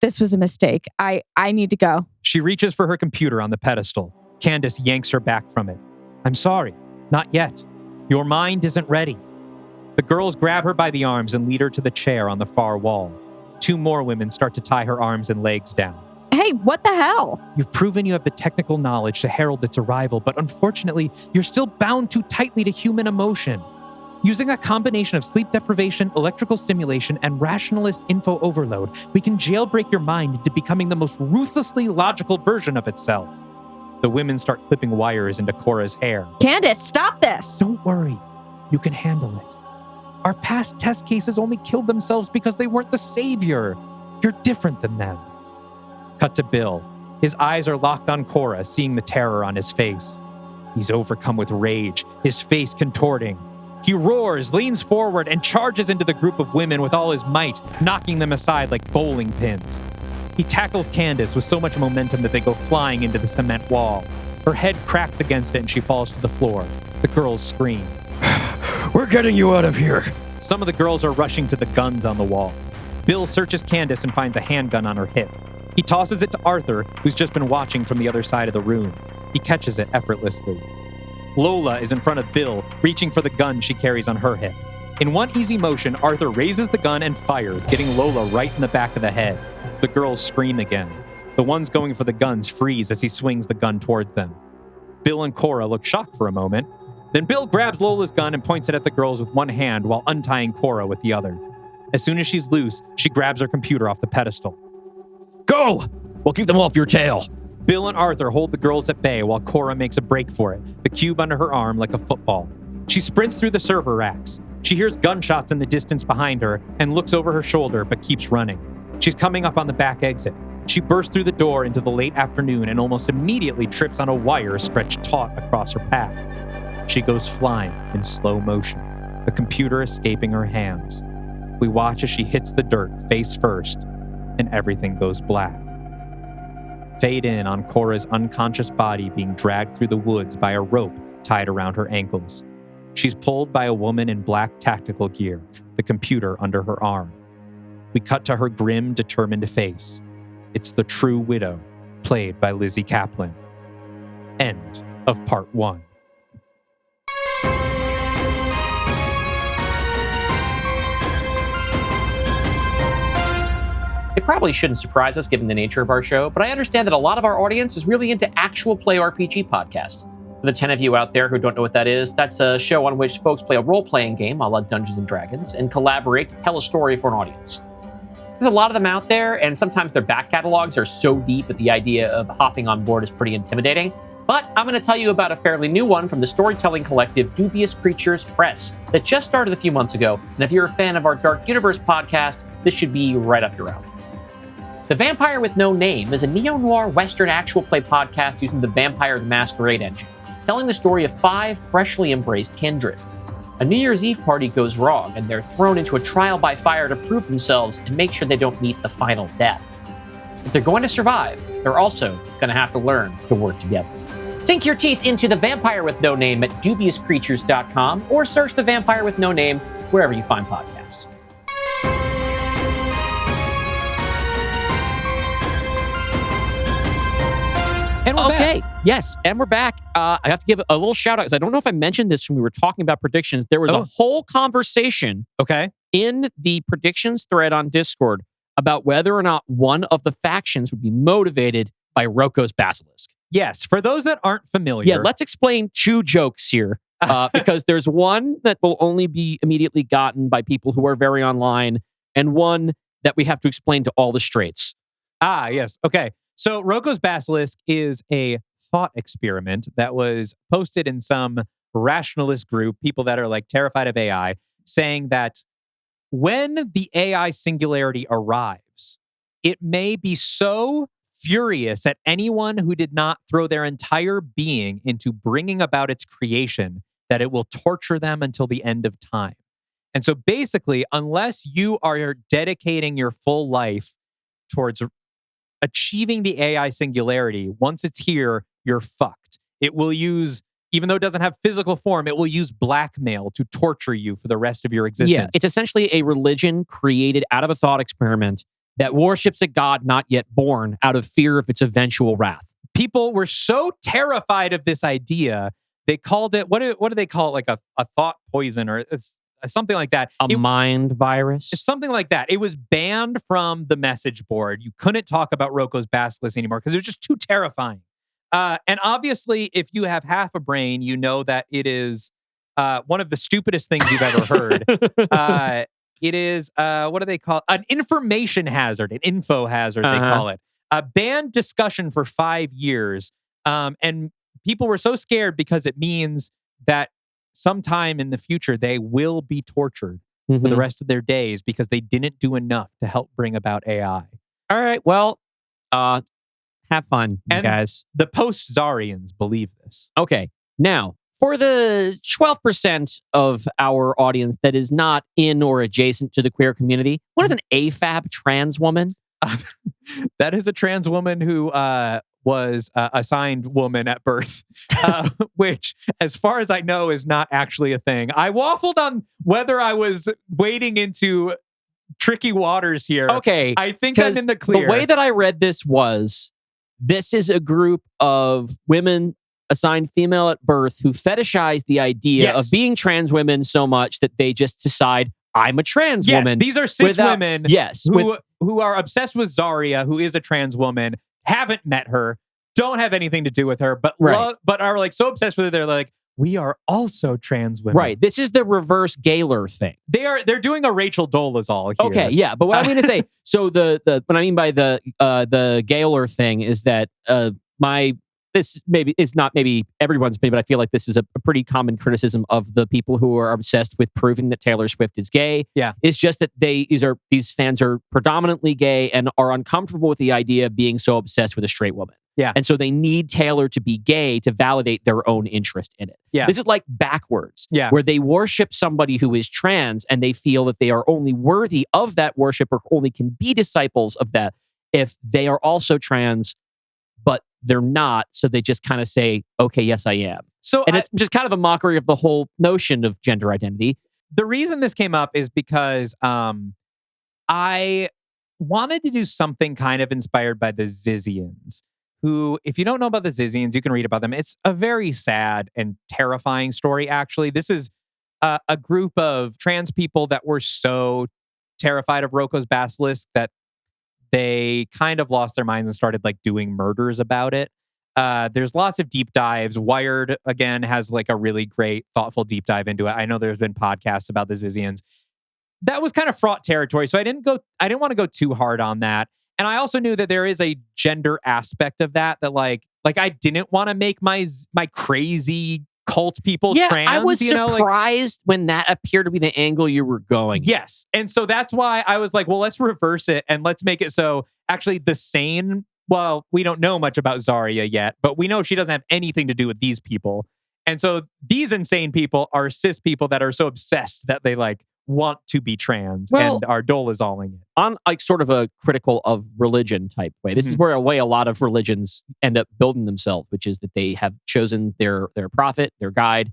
D: This was a mistake. I need to go.
A: She reaches for her computer on the pedestal. Candace yanks her back from it. I'm sorry, not yet. Your mind isn't ready. The girls grab her by the arms and lead her to the chair on the far wall. Two more women start to tie her arms and legs down.
D: Hey, what the hell?
A: You've proven you have the technical knowledge to herald its arrival, but unfortunately, you're still bound too tightly to human emotion. Using a combination of sleep deprivation, electrical stimulation, and rationalist info overload, we can jailbreak your mind into becoming the most ruthlessly logical version of itself. The women start clipping wires into Cora's hair.
D: Candace, stop this!
A: Don't worry. You can handle it. Our past test cases only killed themselves because they weren't the savior. You're different than them. Cut to Bill. His eyes are locked on Cora, seeing the terror on his face. He's overcome with rage, his face contorting. He roars, leans forward, and charges into the group of women with all his might, knocking them aside like bowling pins. He tackles Candace with so much momentum that they go flying into the cement wall. Her head cracks against it and she falls to the floor. The girls scream.
B: We're getting you out of here.
A: Some of the girls are rushing to the guns on the wall. Bill searches Candace and finds a handgun on her hip. He tosses it to Arthur, who's just been watching from the other side of the room. He catches it effortlessly. Lola is in front of Bill, reaching for the gun she carries on her hip. In one easy motion, Arthur raises the gun and fires, getting Lola right in the back of the head. The girls scream again. The ones going for the guns freeze as he swings the gun towards them. Bill and Cora look shocked for a moment. Then Bill grabs Lola's gun and points it at the girls with one hand while untying Cora with the other. As soon as she's loose, she grabs her computer off the pedestal.
B: Go! We'll keep them off your tail.
A: Bill and Arthur hold the girls at bay while Cora makes a break for it, the cube under her arm like a football. She sprints through the server racks. She hears gunshots in the distance behind her and looks over her shoulder but keeps running. She's coming up on the back exit. She bursts through the door into the late afternoon and almost immediately trips on a wire stretched taut across her path. She goes flying in slow motion, the computer escaping her hands. We watch as she hits the dirt face first, and everything goes black. Fade in on Cora's unconscious body being dragged through the woods by a rope tied around her ankles. She's pulled by a woman in black tactical gear, the computer under her arm. We cut to her grim, determined face. It's the true widow, played by Lizzie Kaplan. End of part 1.
E: probably shouldn't surprise us given the nature of our show, but I understand that a lot of our audience is really into actual play RPG podcasts. For the 10 of you out there who don't know what that is, that's a show on which folks play a role-playing game, a la Dungeons & Dragons, and collaborate to tell a story for an audience. There's a lot of them out there, and sometimes their back catalogs are so deep that the idea of hopping on board is pretty intimidating. But I'm going to tell you about a fairly new one from the storytelling collective Dubious Creatures Press that just started a few months ago, and if you're a fan of our Dark Universe podcast, this should be right up your alley. The Vampire with No Name is a neo-noir Western actual play podcast using the Vampire the Masquerade engine, telling the story of 5 freshly embraced kindred. A New Year's Eve party goes wrong, and they're thrown into a trial by fire to prove themselves and make sure they don't meet the final death. If they're going to survive, they're also going to have to learn to work together. Sink your teeth into The Vampire with No Name at dubiouscreatures.com or search The Vampire with No Name wherever you find podcasts.
A: And we're back.
E: Yes, and we're back. I have to give a little shout out because I don't know if I mentioned this when we were talking about predictions. There was a whole conversation in the predictions thread on Discord about whether or not one of the factions would be motivated by Roko's Basilisk.
A: Yes, for those that aren't familiar.
E: Yeah, let's explain 2 jokes here because there's one that will only be immediately gotten by people who are very online and one that we have to explain to all the straights.
A: Ah, yes. Okay. So Roko's Basilisk is a thought experiment that was posted in some rationalist group, people that are like terrified of AI, saying that when the AI singularity arrives, it may be so furious at anyone who did not throw their entire being into bringing about its creation that it will torture them until the end of time. And so basically, unless you are dedicating your full life towards achieving the AI singularity, once it's here, you're fucked. It will use, even though it doesn't have physical form, it will use blackmail to torture you for the rest of your existence.
E: Yeah, it's essentially a religion created out of a thought experiment that worships a god not yet born out of fear of its eventual wrath.
A: People were so terrified of this idea, they called it, what do they call it? Like a thought poison, or it's something like that.
E: A mind virus?
A: It's something like that. It was banned from the message board. You couldn't talk about Roko's Basilisk anymore because it was just too terrifying. And obviously, if you have half a brain, you know that it is one of the stupidest things you've ever heard. It is, what do they call it? An information hazard, an info hazard, they call it. A banned discussion for 5 years. And people were so scared because it means that sometime in the future, they will be tortured for the rest of their days because they didn't do enough to help bring about AI.
E: All right, well, have fun, you guys.
A: The post-Zarians believe this.
E: Okay, now, for the 12% of our audience that is not in or adjacent to the queer community, what is an AFAB trans woman?
A: That is a trans woman who was assigned woman at birth, which, as far as I know, is not actually a thing. I waffled on whether I was wading into tricky waters here.
E: Okay.
A: I think I'm in the clear.
E: The way that I read this was, this is a group of women assigned female at birth who fetishize the idea of being trans women so much that they just decide, I'm a trans woman.
A: These are cis women who are obsessed with Zarya, who is a trans woman, haven't met her, don't have anything to do with her, but but are like so obsessed with her, they're like, we are also trans women.
E: Right. This is the reverse Gaylor thing.
A: They're doing a Rachel Dolezal here.
E: Okay, yeah. But what I'm going to say, so the what I mean by the Gaylor thing is that this maybe is not maybe everyone's opinion, but I feel like this is a pretty common criticism of the people who are obsessed with proving that Taylor Swift is gay.
A: Yeah.
E: It's just that these fans are predominantly gay and are uncomfortable with the idea of being so obsessed with a straight woman.
A: Yeah.
E: And so they need Taylor to be gay to validate their own interest in it.
A: Yeah.
E: This is like backwards,
A: yeah,
E: where they worship somebody who is trans and they feel that they are only worthy of that worship or only can be disciples of that if they are also trans, but they're not. So they just kind of say, okay, yes, I am. And it's just kind of a mockery of the whole notion of gender identity.
A: The reason this came up is because I wanted to do something kind of inspired by the Zizians, who, if you don't know about the Zizians, you can read about them. It's a very sad and terrifying story, actually. This is a group of trans people that were so terrified of Roko's Basilisk that they kind of lost their minds and started like doing murders about it. There's lots of deep dives. Wired, again, has like a really great, thoughtful deep dive into it. I know there's been podcasts about the Zizians. That was kind of fraught territory, so I didn't want to go too hard on that. And I also knew that there is a gender aspect of that like I didn't want to make my crazy cult people trans.
E: I was surprised when that appeared to be the angle you were going.
A: Yes. And so that's why I was like, well, let's reverse it and let's make it so actually the sane. Well, we don't know much about Zarya yet, but we know she doesn't have anything to do with these people. And so these insane people are cis people that are so obsessed that they like want to be trans and are dolazoling it.
E: On like sort of a critical of religion type way. This is where a lot of religions end up building themselves, which is that they have chosen their prophet, their guide,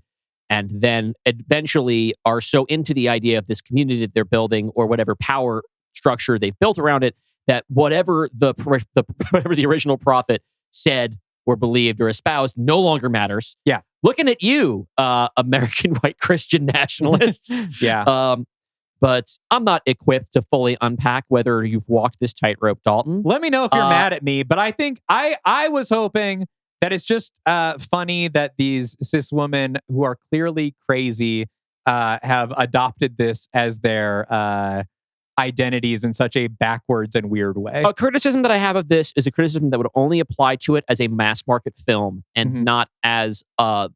E: and then eventually are so into the idea of this community that they're building or whatever power structure they've built around it that whatever the original prophet said or believed or espoused no longer matters.
A: Yeah.
E: Looking at you, American white Christian nationalists.
A: Yeah.
E: But I'm not equipped to fully unpack whether you've walked this tightrope, Dalton.
A: Let me know if you're mad at me, but I think I was hoping that it's just funny that these cis women who are clearly crazy have adopted this as their identities in such a backwards and weird way.
E: A criticism that I have of this is a criticism that would only apply to it as a mass market film and not as a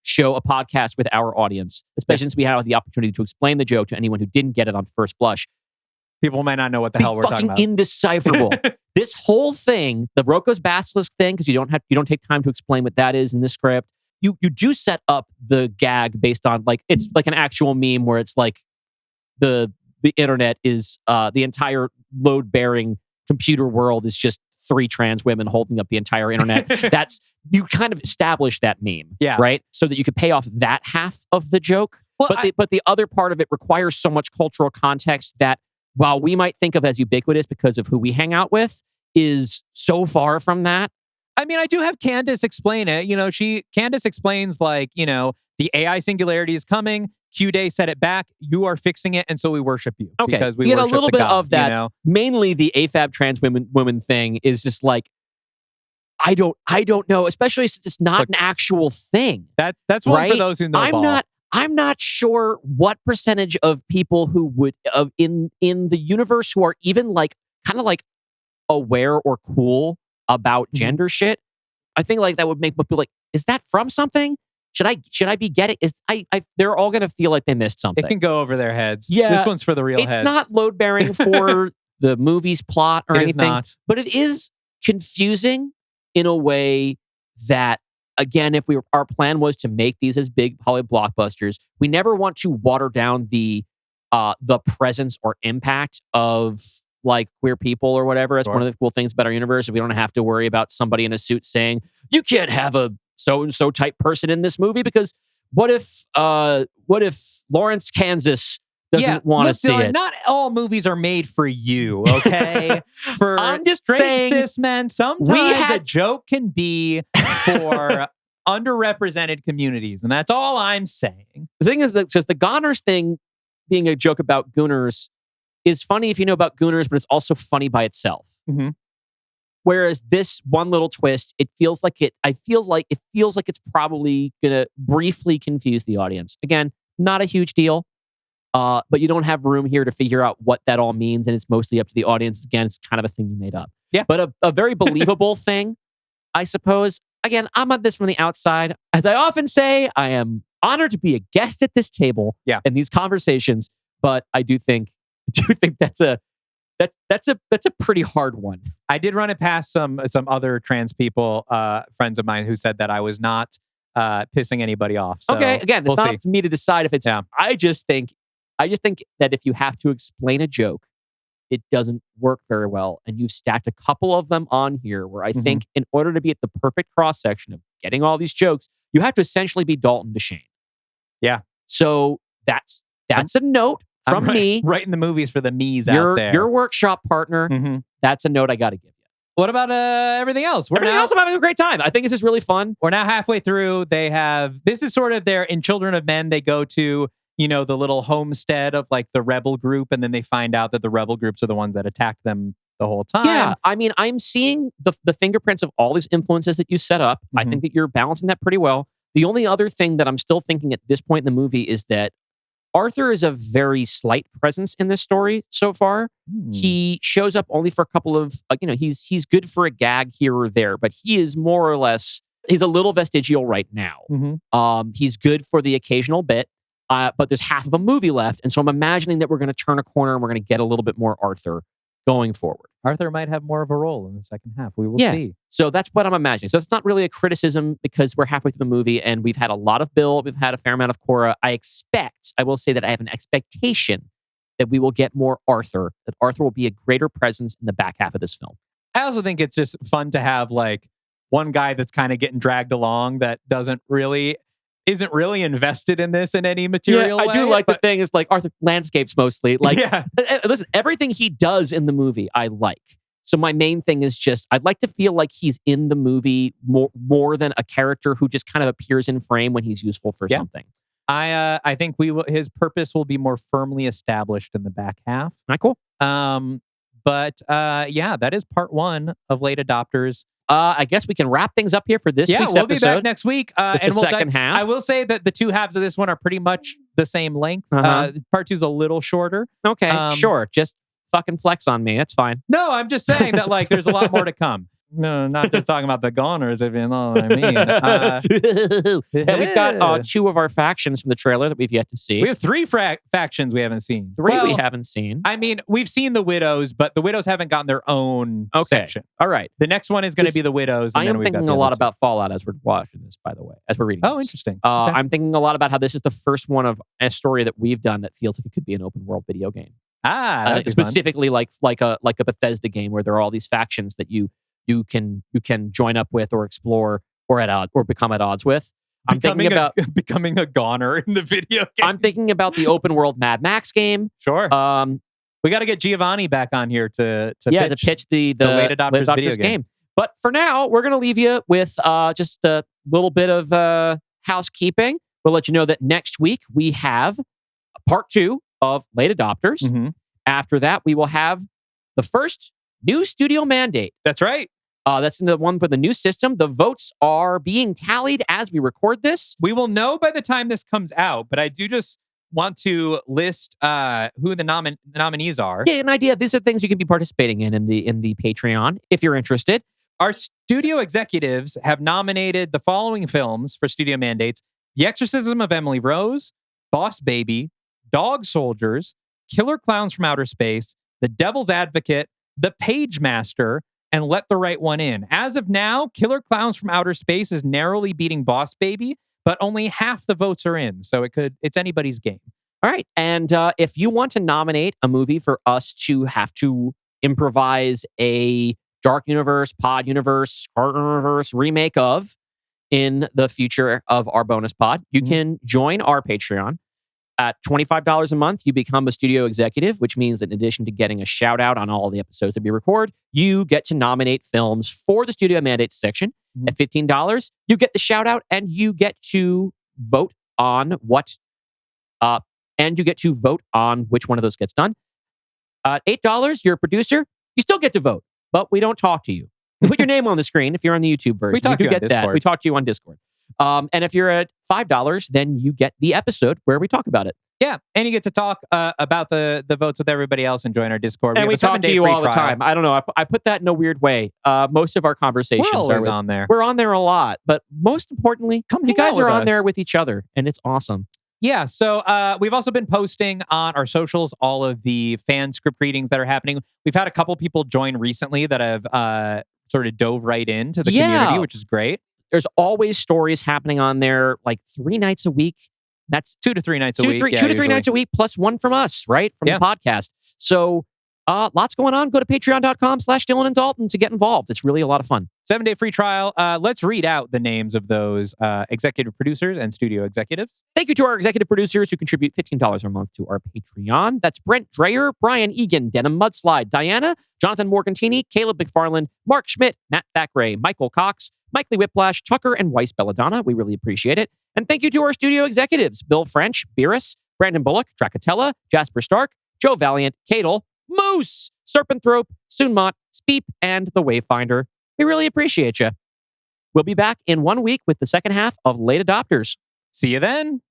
E: podcast with our audience, especially since we had the opportunity to explain the joke to anyone who didn't get it on first blush.
A: People might not know what the hell we're talking about.
E: Indecipherable. This whole thing, the Roko's Basilisk thing, because you don't take time to explain what that is in the script. You do set up the gag based on like it's like an actual meme where it's like the internet is the entire load-bearing computer world is just 3 trans women holding up the entire internet. That's you kind of establish that meme, right? So that you could pay off that half of the joke. Well, but the other part of it requires so much cultural context that while we might think of as ubiquitous because of who we hang out with, is so far from that.
A: I mean, I do have Candace explain it. Candace explains like, the AI singularity is coming. Q-Day set it back. You are fixing it, and so we worship you.
E: Okay,
A: because we
E: get a
A: worship
E: little
A: the
E: bit
A: God,
E: of that. Mainly the AFAB trans women thing is just like, I don't know, especially since it's not an actual thing.
A: That's one for those who know.
E: I'm not sure what percentage of people who would in the universe who are even like kind of like aware or cool about gender shit. I think like that would make people like, is that from something? Should I be getting? They're all gonna feel like they missed something.
A: It can go over their heads.
E: Yeah,
A: this one's for the real heads.
E: It's not load bearing for the movie's plot or anything.
A: Not.
E: But it is confusing in a way that, again, if our plan was to make these as big Hollywood blockbusters, we never want to water down the presence or impact of like queer people or whatever. That's one of the cool things about our universe. We don't have to worry about somebody in a suit saying, you can't have a so-and-so type person in this movie because what if Lawrence, Kansas doesn't want to see it?
A: Not all movies are made for you, okay? For
E: I'm just
A: straight
E: saying,
A: cis men, sometimes a joke can be for underrepresented communities, and that's all I'm saying.
E: The thing is that just the Goners thing being a joke about Gooners is funny if you know about Gooners, but it's also funny by itself.
A: Mm-hmm.
E: Whereas this one little twist, it feels like it's probably gonna briefly confuse the audience. Again, not a huge deal, but you don't have room here to figure out what that all means, and it's mostly up to the audience. Again, it's kind of a thing you made up.
A: Yeah,
E: but a very believable thing, I suppose. Again, I'm on this from the outside. As I often say, I am honored to be a guest at this table in these conversations, but I do think that's a pretty hard one.
A: I did run it past some other trans people, friends of mine, who said that I was not pissing anybody off. So
E: okay, again, it's not up to me to decide if it's.
A: Yeah.
E: I just think that if you have to explain a joke, it doesn't work very well. And you've stacked a couple of them on here where I think in order to be at the perfect cross section of getting all these jokes, you have to essentially be Dalton Deschain.
A: Yeah.
E: So that's a note from me.
A: Writing the movies for the me's out there.
E: Your workshop partner. That's a note I got to give you.
A: What about everything else?
E: Everything else, I'm having a great time. I think this is really fun.
A: We're now halfway through. This is sort of in Children of Men, they go to, the little homestead of like the rebel group, and then they find out that the rebel groups are the ones that attacked them the whole time.
E: Yeah, I mean, I'm seeing the fingerprints of all these influences that you set up. I think that you're balancing that pretty well. The only other thing that I'm still thinking at this point in the movie is that Arthur is a very slight presence in this story so far. He shows up only for a couple of, he's good for a gag here or there, but he is more or less, he's a little vestigial right now. He's good for the occasional bit, but there's half of a movie left. And so I'm imagining that we're going to turn a corner and we're going to get a little bit more Arthur going forward.
A: Arthur might have more of a role in the second half. We will see.
E: So that's what I'm imagining. So it's not really a criticism because we're halfway through the movie and we've had a lot of Bill. We've had a fair amount of Cora. I will say that I have an expectation that we will get more Arthur, that Arthur will be a greater presence in the back half of this film.
A: I also think it's just fun to have like one guy that's kind of getting dragged along that isn't really invested in this in any material way.
E: I do like the thing is like Arthur landscapes mostly. Like, listen, everything he does in the movie, I like. So my main thing is just, I'd like to feel like he's in the movie more than a character who just kind of appears in frame when he's useful for something.
A: I think his purpose will be more firmly established in the back half.
E: Not cool.
A: But that is part one of Late Adopters.
E: I guess we can wrap things up here for this week's episode.
A: Yeah, we'll be back next week.
E: And the second half.
A: I will say that the two halves of this one are pretty much the same length. Part two's a little shorter.
E: Okay, sure. Just fucking flex on me. It's fine.
A: No, I'm just saying that like there's a lot more to come. No, not just talking about the goners, if you know what I mean.
E: And we've got two of our factions from the trailer that we've yet to see.
A: We have three factions we haven't seen.
E: Three we haven't seen.
A: I mean, we've seen the Widows, but the Widows haven't gotten their own section.
E: All right.
A: The next one is going to be the Widows.
E: I am thinking a lot about Fallout as we're watching this, by the way, as we're reading
A: Oh,
E: this.
A: interesting.
E: Okay. I'm thinking a lot about how this is the first one of a story that we've done that feels like it could be an open world video game. Specifically like a Bethesda game where there are all these factions that you can join up with or explore or become at odds with. I'm thinking about
A: becoming a goner in the video game.
E: I'm thinking about the open world Mad Max game.
A: Sure. We got to get Giovanni back on here to
E: pitch the Late Adopters video game. But for now, we're going to leave you with just a little bit of housekeeping. We'll let you know that next week we have part 2 of Late Adopters. After that, we will have the first new studio mandate.
A: That's right.
E: That's the one for the new system. The votes are being tallied as we record this.
A: We will know by the time this comes out, but I do just want to list who the nominees are.
E: Yeah, an idea. These are things you can be participating in the Patreon if you're interested.
A: Our studio executives have nominated the following films for studio mandates: The Exorcism of Emily Rose, Boss Baby, Dog Soldiers, Killer Clowns from Outer Space, The Devil's Advocate, The Page Master, and Let the Right One In. As of now, Killer Clowns from Outer Space is narrowly beating Boss Baby, but only half the votes are in, so it's anybody's game.
E: All right, and if you want to nominate a movie for us to have to improvise a Dark Universe, Pod Universe, Scar Universe remake of in the future of our bonus pod, you can join our Patreon. At $25 a month, you become a studio executive, which means that in addition to getting a shout out on all the episodes that we record, you get to nominate films for the studio mandates section. At $15, you get the shout out and you get to vote on which one of those gets done. At $8, you're a producer. You still get to vote, but we don't talk to you. We put your name on the screen if you're on the YouTube version.
A: We talk to you on
E: get that.
A: Discord.
E: We talk to you on Discord. And if you're at $5, then you get the episode where we talk about it.
A: Yeah, and you get to talk about the votes with everybody else and join our Discord.
E: And we talk to you all the time. I don't know. I put that in a weird way. Most of our conversations
A: are on there.
E: We're on there a lot. But most importantly, you guys are on there with each other. And it's awesome.
A: Yeah, so we've also been posting on our socials all of the fan script readings that are happening. We've had a couple people join recently that have sort of dove right into the community, which is great.
E: There's always stories happening on there, like 3 nights a week. That's
A: 2 to 3 nights a week.
E: 2 to 3 nights a week, plus one from us, right? From the podcast. So lots going on. Go to patreon.com/Dylan and Dalton to get involved. It's really a lot of fun.
A: 7-day free trial. Let's read out the names of those executive producers and studio executives.
E: Thank you to our executive producers who contribute $15 a month to our Patreon. That's Brent Dreyer, Brian Egan, Denim Mudslide, Diana, Jonathan Morgantini, Caleb McFarland, Mark Schmidt, Matt Thackeray, Michael Cox, Mike Lee Whiplash, Tucker, and Weiss Belladonna. We really appreciate it. And thank you to our studio executives, Bill French, Beerus, Brandon Bullock, Dracatella, Jasper Stark, Joe Valiant, Cadle, Moose, Serpenthrope, Soonmont, Speep, and the Wayfinder. We really appreciate you. We'll be back in 1 week with the second half of Late Adopters.
A: See you then.